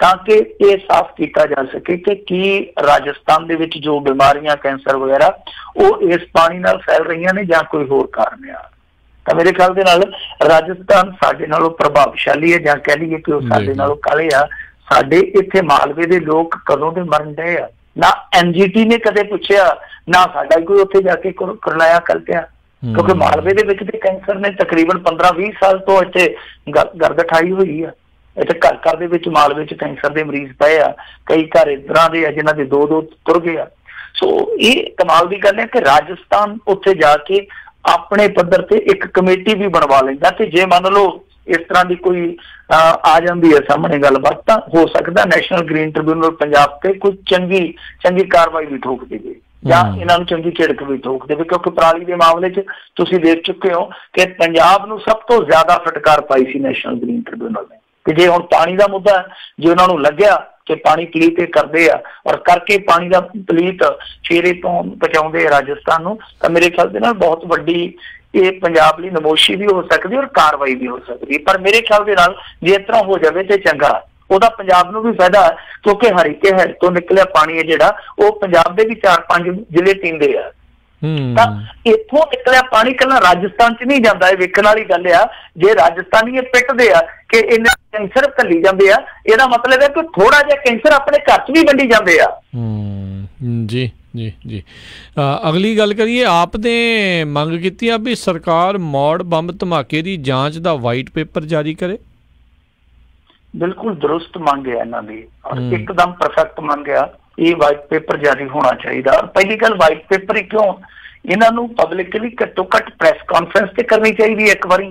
Speaker 3: ਤਾਂ ਕਿ ਇਹ ਸਾਫ਼ ਕੀਤਾ ਜਾ ਸਕੇ ਕਿ ਕੀ ਰਾਜਸਥਾਨ ਦੇ ਵਿੱਚ ਜੋ ਬਿਮਾਰੀਆਂ ਕੈਂਸਰ ਵਗੈਰਾ ਉਹ ਇਸ ਪਾਣੀ ਨਾਲ ਫੈਲ ਰਹੀਆਂ ਨੇ ਜਾਂ ਕੋਈ ਹੋਰ ਕਾਰਨ ਆ। ਤਾਂ ਮੇਰੇ ਖਿਆਲ ਦੇ ਨਾਲ ਰਾਜਸਥਾਨ ਸਾਡੇ ਨਾਲੋਂ ਪ੍ਰਭਾਵਸ਼ਾਲੀ ਹੈ ਜਾਂ ਕਹਿ ਲਈਏ ਕਿ ਉਹ ਸਾਡੇ ਨਾਲੋਂ ਕਾਲੇ ਆ। ਸਾਡੇ ਇੱਥੇ ਮਾਲਵੇ ਦੇ ਲੋਕ ਕਦੋਂ ਦੇ ਮਰਨ ਡਏ ਆ, ਨਾ NGT ਨੇ ਕਦੇ ਪੁੱਛਿਆ ਨਾ ਸਾਡਾ ਕੋਈ ਉੱਥੇ ਜਾ ਕੇ ਕਰਲਾਇਆ ਕਲਪਿਆ ਕਿਉਂਕਿ ਮਾਲਵੇ ਦੇ ਵਿੱਚ ਤੇ ਕੈਂਸਰ ਨੇ ਤਕਰੀਬਨ 15-20 ਸਾਲ ਤੋਂ ਇੱਥੇ ਗਰਦ ਠਾਈ ਹੋਈ ਆ। ਇੱਥੇ ਘਰ ਘਰ ਦੇ ਵਿੱਚ ਮਾਲਵੇ 'ਚ ਕੈਂਸਰ ਦੇ ਮਰੀਜ਼ ਪਏ ਆ, ਕਈ ਘਰ ਇਸ ਤਰ੍ਹਾਂ ਦੇ ਆ ਜਿਨ੍ਹਾਂ ਦੇ 2-2 ਤੁਰ ਗਏ ਆ। ਸੋ ਇਹ ਕਮਾਲ ਦੀ ਗੱਲ ਹੈ ਕਿ ਰਾਜਸਥਾਨ ਉੱਥੇ ਜਾ ਕੇ ਆਪਣੇ ਪੱਧਰ ਤੇ ਇੱਕ ਕਮੇਟੀ ਵੀ ਬਣਵਾ ਲੈਂਦਾ ਤੇ ਜੇ ਮੰਨ ਲਓ ਇਸ ਤਰ੍ਹਾਂ ਦੀ ਕੋਈ ਆ ਜਾਂਦੀ ਹੈ ਸਾਹਮਣੇ ਗੱਲਬਾਤ ਤਾਂ ਹੋ ਸਕਦਾ ਨੈਸ਼ਨਲ ਗ੍ਰੀਨ ਟ੍ਰਿਬਿਊਨਲ ਪੰਜਾਬ ਤੇ ਕੋਈ ਚੰਗੀ ਕਾਰਵਾਈ ਵੀ ਠੋਕ ਦੇਵੇ ਜਾਂ ਇਹਨਾਂ ਨੂੰ ਚੰਗੀ ਝਿੜਕ ਵੀ ਠੋਕ ਦੇਵੇ ਕਿਉਂਕਿ ਪਰਾਲੀ ਦੇ ਮਾਮਲੇ 'ਚ ਤੁਸੀਂ ਦੇਖ ਚੁੱਕੇ ਹੋ ਕਿ ਪੰਜਾਬ ਨੂੰ ਸਭ ਤੋਂ ਜ਼ਿਆਦਾ ਫਟਕਾਰ ਪਾਈ ਸੀ ਨੈਸ਼ਨਲ ਗ੍ਰੀਨ ਟ੍ਰਿਬਿਊਨਲ ਨੇ ਕਿ ਜੇ ਹੁਣ ਪਾਣੀ ਦਾ ਮੁੱਦਾ ਜੇ ਉਹਨਾਂ ਨੂੰ ਲੱਗਿਆ ਕਿ ਪਾਣੀ ਪਲੀਤ ਕਰਦੇ ਆ ਔਰ ਕਰਕੇ ਪਾਣੀ ਦਾ ਪਲੀਤ ਚਿਹਰੇ ਤੋਂ ਪਹੁੰਚਾਉਂਦੇ ਰਾਜਸਥਾਨ ਨੂੰ ਤਾਂ ਮੇਰੇ ਖਿਆਲ ਦੇ ਨਾਲ ਬਹੁਤ ਵੱਡੀ ਇਹ ਪੰਜਾਬ ਲਈ ਨਮੋਸ਼ੀ ਵੀ ਹੋ ਸਕਦੀ ਔਰ ਕਾਰਵਾਈ ਵੀ ਹੋ ਸਕਦੀ। ਪਰ ਮੇਰੇ ਖਿਆਲ ਦੇ ਨਾਲ ਜੇ ਇਸ ਤਰ੍ਹਾਂ ਹੋ ਜਾਵੇ ਤੇ ਚੰਗਾ, ਉਹਦਾ ਪੰਜਾਬ ਨੂੰ ਵੀ ਫਾਇਦਾ ਕਿਉਂਕਿ ਹਰੀਕੇ ਹੈਡ ਤੋਂ ਨਿਕਲਿਆ ਪਾਣੀ ਹੈ ਜਿਹੜਾ ਉਹ ਪੰਜਾਬ ਦੇ ਵੀ 4-5 ਜ਼ਿਲ੍ਹੇ ਪੀਂਦੇ ਆ ਤਾਂ ਇੱਥੋਂ ਨਿਕਲਿਆ ਪਾਣੀ ਕੱਲਾ ਰਾਜਸਥਾਨ 'ਚ ਨਹੀਂ ਜਾਂਦਾ। ਇਹ ਵੇਖਣ ਵਾਲੀ ਗੱਲ ਆ, ਜੇ ਰਾਜਸਥਾਨੀ ਇਹ ਪਿੱਟਦੇ ਆ ਕਿ ਇਹਨੇ ਕੈਂਸਰ ਘੱਲੀ ਜਾਂਦੇ ਆ, ਇਹਦਾ ਮਤਲਬ ਹੈ ਕਿ ਥੋੜਾ ਜਿਹਾ ਕੈਂਸਰ ਆਪਣੇ ਘਰ 'ਚ ਵੀ ਵੰਡੀ ਜਾਂਦੇ ਆ।
Speaker 2: ਜੀ ਜੀ ਜੀ। ਅਗਲੀ ਗੱਲ ਕਰੀਏ, ਆਪ ਨੇ ਮੰਗ ਕੀਤੀ ਆ ਵੀ ਸਰਕਾਰ ਮੌੜ ਬੰਬ ਧਮਾਕੇ ਦੀ ਜਾਂਚ ਦਾ ਵਾਈਟ ਪੇਪਰ ਜਾਰੀ ਕਰੇ। ਬਿਲਕੁਲ
Speaker 3: ਦਰੁਸਤ ਮੰਗ ਹੈ ਇਹਨਾਂ ਦੀ, ਔਰ ਇੱਕਦਮ ਪਰਫੈਕਟ ਮੰਗ ਆ। ਇਹ ਵਾਈਟ ਪੇਪਰ ਜਾਰੀ ਹੋਣਾ ਚਾਹੀਦਾ। ਪਹਿਲੀ ਗੱਲ, ਵਾਈਟ ਪੇਪਰ ਹੀ ਕਿਉਂ, ਇਹਨਾਂ ਨੂੰ ਪਬਲਿਕਲੀ ਘੱਟੋ ਘੱਟ ਪ੍ਰੈਸ ਕਾਨਫਰੰਸ ਤੇ ਕਰਨੀ ਚਾਹੀਦੀ ਹੈ ਇੱਕ ਵਾਰੀ।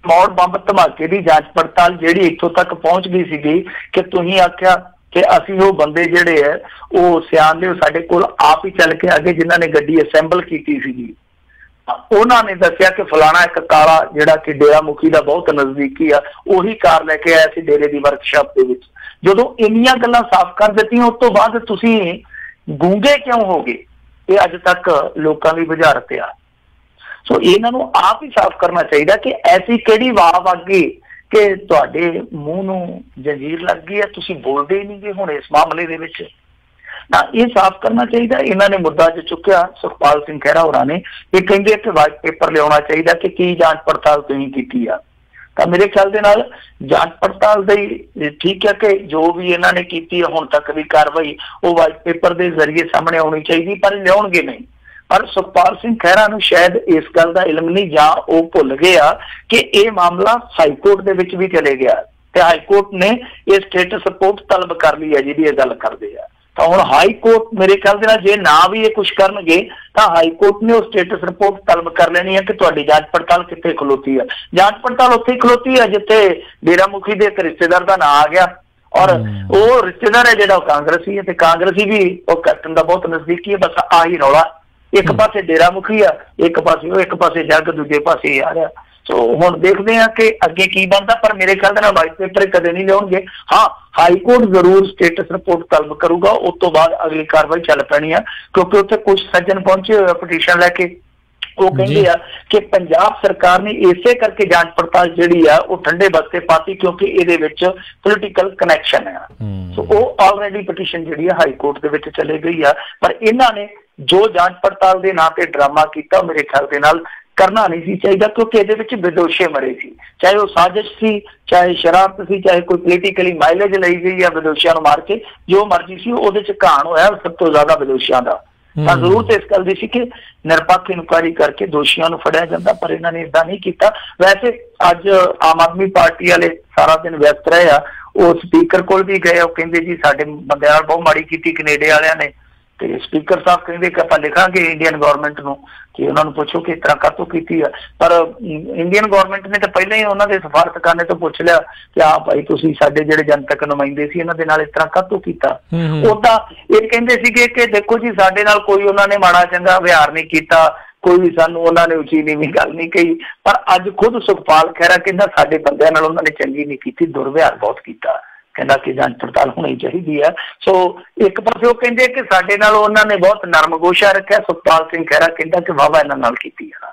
Speaker 3: ਮੌੜ ਬੰਬ ਧਮਾਕੇ ਦੀ ਜਾਂਚ ਪੜਤਾਲ ਜਿਹੜੀ ਇੱਥੋਂ ਤੱਕ ਪਹੁੰਚ ਗਈ ਸੀਗੀ ਕਿ ਤੁਸੀਂ ਆਖਿਆ ਕਿ ਅਸੀਂ ਉਹ ਬੰਦੇ ਜਿਹੜੇ ਹੈ ਉਹ ਸਿਆਣਦੇ ਸਾਡੇ ਕੋਲ ਆਪ ਹੀ ਚੱਲ ਕੇ ਆ ਗਏ ਜਿਨ੍ਹਾਂ ਨੇ ਗੱਡੀ ਅਸੈਂਬਲ ਕੀਤੀ ਸੀਗੀ। ਉਹਨਾਂ ਨੇ ਦੱਸਿਆ ਕਿ ਫਲਾਣਾ ਇੱਕ ਕਾਲਾ ਜਿਹੜਾ ਕਿ ਡੇਰਾ ਮੁਖੀ ਦਾ ਬਹੁਤ ਨਜ਼ਦੀਕੀ ਆ, ਉਹੀ ਕਾਰ ਲੈ ਕੇ ਆਇਆ ਸੀ ਡੇਰੇ ਦੀ ਵਰਕਸ਼ਾਪ ਦੇ ਵਿੱਚ। ਜਦੋਂ ਇੰਨੀਆਂ ਗੱਲਾਂ ਸਾਫ਼ ਕਰ ਦਿੱਤੀਆਂ, ਉਸ ਤੋਂ ਬਾਅਦ ਤੁਸੀਂ ਗੂੰਗੇ ਕਿਉਂ ਹੋ ਗਏ, ਇਹ ਅੱਜ ਤੱਕ ਲੋਕਾਂ ਦੀ ਬੁਝਾਰਤ ਆ। ਸੋ ਇਹਨਾਂ ਨੂੰ ਆਪ ਹੀ ਸਾਫ਼ ਕਰਨਾ ਚਾਹੀਦਾ ਕਿ ਐਸੀ ਕਿਹੜੀ ਵਾਹ ਵੱਗ ਗਈ ਕਿ ਤੁਹਾਡੇ ਮੂੰਹ ਨੂੰ ਜੰਜੀਰ ਲੱਗ ਗਈ ਹੈ, ਤੁਸੀਂ ਬੋਲਦੇ ਹੀ ਨਹੀਂ ਗੇ ਹੁਣ ਇਸ ਮਾਮਲੇ ਦੇ ਵਿੱਚ। ਤਾਂ ਇਹ ਸਾਫ਼ ਕਰਨਾ ਚਾਹੀਦਾ। ਇਹਨਾਂ ਨੇ ਮੁੱਦਾ ਅੱਜ ਚੁੱਕਿਆ ਸੁਖਪਾਲ ਸਿੰਘ ਖਹਿਰਾ ਹੋਰਾਂ ਨੇ, ਇਹ ਕਹਿੰਦੇ ਕਿ ਵਾਈਟ ਪੇਪਰ ਲਿਆਉਣਾ ਚਾਹੀਦਾ ਕਿ ਕੀ ਜਾਂਚ ਪੜਤਾਲ ਤੁਸੀਂ ਕੀਤੀ ਆ। ਤਾਂ ਮੇਰੇ ਖਿਆਲ ਦੇ ਨਾਲ ਜਾਂਚ ਪੜਤਾਲ ਦਾ ਹੀ ਠੀਕ ਹੈ ਕਿ ਜੋ ਵੀ ਇਹਨਾਂ ਨੇ ਕੀਤੀ ਹੈ ਹੁਣ ਤੱਕ ਦੀ ਕਾਰਵਾਈ ਉਹ ਵਾਈਟ ਪੇਪਰ ਦੇ ਜ਼ਰੀਏ ਸਾਹਮਣੇ ਆਉਣੀ ਚਾਹੀਦੀ, ਪਰ ਲਿਆਉਣਗੇ ਨਹੀਂ। ਪਰ ਸੁਖਪਾਲ ਸਿੰਘ ਖਹਿਰਾ ਨੂੰ ਸ਼ਾਇਦ ਇਸ ਗੱਲ ਦਾ ਇਲਮ ਨਹੀਂ, ਜਾਂ ਉਹ ਭੁੱਲ ਗਏ ਆ ਕਿ ਇਹ ਮਾਮਲਾ ਹਾਈਕੋਰਟ ਦੇ ਵਿੱਚ ਵੀ ਚਲੇ ਗਿਆ ਤੇ ਹਾਈਕੋਰਟ ਨੇ ਇਹ ਸਟੇਟਸ ਰਿਪੋਰਟ ਤਲਬ ਕਰ ਲਈ ਹੈ ਜਿਹਦੀ ਇਹ ਗੱਲ ਕਰਦੇ ਆ। ਤਾਂ ਹੁਣ ਹਾਈ ਕੋਰਟ ਮੇਰੇ ਖਿਆਲ ਦੇ ਨਾਲ ਜੇ ਨਾ ਵੀ ਇਹ ਕੁਛ ਕਰਨਗੇ ਤਾਂ ਹਾਈ ਕੋਰਟ ਨੇ ਉਹ ਸਟੇਟਸ ਰਿਪੋਰਟ ਤਲਬ ਕਰ ਲੈਣੀ ਹੈ ਕਿ ਤੁਹਾਡੀ ਜਾਂਚ ਪੜਤਾਲ ਕਿੱਥੇ ਖਲੋਤੀ ਹੈ। ਜਾਂਚ ਪੜਤਾਲ ਉੱਥੇ ਖਲੋਤੀ ਹੈ ਜਿੱਥੇ ਡੇਰਾ ਮੁਖੀ ਦੇ ਇੱਕ ਰਿਸ਼ਤੇਦਾਰ ਦਾ ਨਾਂ ਆ ਗਿਆ, ਔਰ ਉਹ ਰਿਸ਼ਤੇਦਾਰ ਹੈ ਜਿਹੜਾ ਉਹ ਕਾਂਗਰਸੀ ਹੈ ਤੇ ਕਾਂਗਰਸੀ ਵੀ ਉਹ ਕੈਪਟਨ ਦਾ ਬਹੁਤ ਨਜ਼ਦੀਕੀ ਹੈ। ਬਸ ਆਹੀ ਰੌਲਾ, ਇੱਕ ਪਾਸੇ ਡੇਰਾ ਮੁਖੀ ਆ, ਇੱਕ ਪਾਸੇ ਉਹ, ਇੱਕ ਪਾਸੇ ਜੱਗ, ਦੂਜੇ ਪਾਸੇ ਆ ਰਿਹਾ। ਸੋ ਹੁਣ ਦੇਖਦੇ ਹਾਂ ਕਿ ਅੱਗੇ ਕੀ ਬਣਦਾ, ਪਰ ਮੇਰੇ ਖਿਆਲ ਦੇ ਨਾਲ ਵਾਈਟ ਪੇਪਰ ਕਦੇ ਨਹੀਂ ਲਿਆਉਣਗੇ। ਹਾਂ, ਹਾਈ ਕੋਰਟ ਜ਼ਰੂਰ ਸਟੇਟਸ ਰਿਪੋਰਟ ਤਲਬ ਕਰੂਗਾ, ਉਸ ਤੋਂ ਬਾਅਦ ਅਗਲੀ ਕਾਰਵਾਈ ਚੱਲ ਪੈਣੀ ਆ, ਕਿਉਂਕਿ ਉੱਥੇ ਕੁਝ ਸੱਜਣ ਪਹੁੰਚੇ ਹੋਏ ਪਟੀਸ਼ਨ ਲੈ ਕੇ। ਉਹ ਕਹਿੰਦੇ ਆ ਕਿ ਪੰਜਾਬ ਸਰਕਾਰ ਨੇ ਇਸੇ ਕਰਕੇ ਜਾਂਚ ਪੜਤਾਲ ਜਿਹੜੀ ਆ ਉਹ ਠੰਡੇ ਬਸਤੇ ਪਾਤੀ ਕਿਉਂਕਿ ਇਹਦੇ ਵਿੱਚ ਪੋਲੀਟੀਕਲ ਕਨੈਕਸ਼ਨ ਆ। ਸੋ ਉਹ ਆਲਰੇਡੀ ਪਟੀਸ਼ਨ ਜਿਹੜੀ ਆ ਹਾਈ ਕੋਰਟ ਦੇ ਵਿੱਚ ਚਲੇ ਗਈ ਆ। ਪਰ ਇਹਨਾਂ ਨੇ ਜੋ ਜਾਂਚ ਪੜਤਾਲ ਦੇ ਨਾਂ ਤੇ ਡਰਾਮਾ ਕੀਤਾ ਮੇਰੇ ਖਿਆਲ ਦੇ ਨਾਲ ਕਰਨਾ ਨਹੀਂ ਸੀ ਚਾਹੀਦਾ, ਕਿਉਂਕਿ ਇਹਦੇ ਵਿੱਚ ਵਿਦੋਸ਼ੇ ਮਰੇ ਸੀ, ਚਾਹੇ ਉਹ ਸਾਜ਼ਿਸ਼ ਸੀ, ਚਾਹੇ ਸ਼ਰਾਰਤ ਸੀ, ਚਾਹੇ ਕੋਈ ਪੋਲੀਟੀਕਲੀ ਮਾਈਲੇਜ ਲਈ ਗਈ ਆ ਵਿਦੋਸ਼ੀਆਂ ਨੂੰ ਮਾਰ ਕੇ, ਜੋ ਮਰਜ਼ੀ ਸੀ ਉਹਦੇ ਚ ਘਾਣ ਹੋਇਆ ਸਭ ਤੋਂ ਜ਼ਿਆਦਾ ਵਿਦੋਸ਼ੀਆਂ ਦਾ। ਤਾਂ ਜ਼ਰੂਰਤ ਇਸ ਗੱਲ ਦੀ ਸੀ ਕਿ ਨਿਰਪੱਖ ਇਨਕੁਆਇਰੀ ਕਰਕੇ ਦੋਸ਼ੀਆਂ ਨੂੰ ਫੜਿਆ ਜਾਂਦਾ, ਪਰ ਇਹਨਾਂ ਨੇ ਏਦਾਂ ਨਹੀਂ ਕੀਤਾ। ਵੈਸੇ ਅੱਜ ਆਮ ਆਦਮੀ ਪਾਰਟੀ ਵਾਲੇ ਸਾਰਾ ਦਿਨ ਵਿਅਸਤ ਰਹੇ ਆ, ਉਹ ਸਪੀਕਰ ਕੋਲ ਵੀ ਗਏ, ਉਹ ਕਹਿੰਦੇ ਜੀ ਸਾਡੇ ਬੰਦਿਆਂ ਨਾਲ ਬਹੁਤ ਮਾੜੀ ਕੀਤੀ ਕੈਨੇਡਾ ਵਾਲਿਆਂ ਨੇ, ਤੇ ਸਪੀਕਰ ਸਾਹਿਬ ਕਹਿੰਦੇ ਕਿ ਆਪਾਂ ਲਿਖਾਂਗੇ ਇੰਡੀਅਨ ਗਵਰਨਮੈਂਟ ਨੂੰ ਕਿ ਉਹਨਾਂ ਨੂੰ ਪੁੱਛੋ ਕਿ ਇਸ ਤਰ੍ਹਾਂ ਕਾਹਤੋਂ ਕੀਤੀ ਆ। ਪਰ ਇੰਡੀਅਨ ਗਵਰਨਮੈਂਟ ਨੇ ਤਾਂ ਪਹਿਲਾਂ ਹੀ ਉਹਨਾਂ ਦੇ ਸਫਾਰਤਖਾਨੇ ਤੋਂ ਪੁੱਛ ਲਿਆ ਕਿ ਹਾਂ ਭਾਈ ਤੁਸੀਂ ਸਾਡੇ ਜਿਹੜੇ ਜਨਤਕ ਨੁਮਾਇੰਦੇ ਸੀ ਇਹਨਾਂ ਦੇ ਨਾਲ ਇਸ ਤਰ੍ਹਾਂ ਕਾਹਤੋਂ ਕੀਤਾ। ਉਦਾਂ ਇਹ ਕਹਿੰਦੇ ਸੀਗੇ ਕਿ ਦੇਖੋ ਜੀ ਸਾਡੇ ਨਾਲ ਕੋਈ ਉਹਨਾਂ ਨੇ ਮਾੜਾ ਚੰਗਾ ਵਿਹਾਰ ਨਹੀਂ ਕੀਤਾ, ਕੋਈ ਵੀ ਸਾਨੂੰ ਉਹਨਾਂ ਨੇ ਉੱਚੀ ਨੀਵੀਂ ਗੱਲ ਨਹੀਂ ਕਹੀ, ਪਰ ਅੱਜ ਖੁਦ ਸੁਖਪਾਲ ਖਹਿਰਾ ਕਹਿੰਦਾ ਸਾਡੇ ਬੰਦਿਆਂ ਨਾਲ ਉਹਨਾਂ ਨੇ ਚੰਗੀ ਨਹੀਂ ਕੀਤੀ, ਦੁਰਵਿਹਾਰ ਬਹੁਤ ਕੀਤਾ, ਕਹਿੰਦਾ ਕਿ ਜਾਂਚ ਪੜਤਾਲ ਹੋਣੀ ਚਾਹੀਦੀ ਹੈ। ਸੋ ਇੱਕ ਪਾਸੇ ਉਹ ਕਹਿੰਦੇ ਕਿ ਸਾਡੇ ਨਾਲ ਉਹਨਾਂ ਨੇ ਬਹੁਤ ਨਰਮ ਗੋਸ਼ਾ ਰੱਖਿਆ, ਸੁਖਪਾਲ ਸਿੰਘ ਖਹਿਰਾ ਕਹਿੰਦਾ ਕਿ ਵਾਹਵਾ ਇਹਨਾਂ ਨਾਲ ਕੀਤੀ ਹੈ।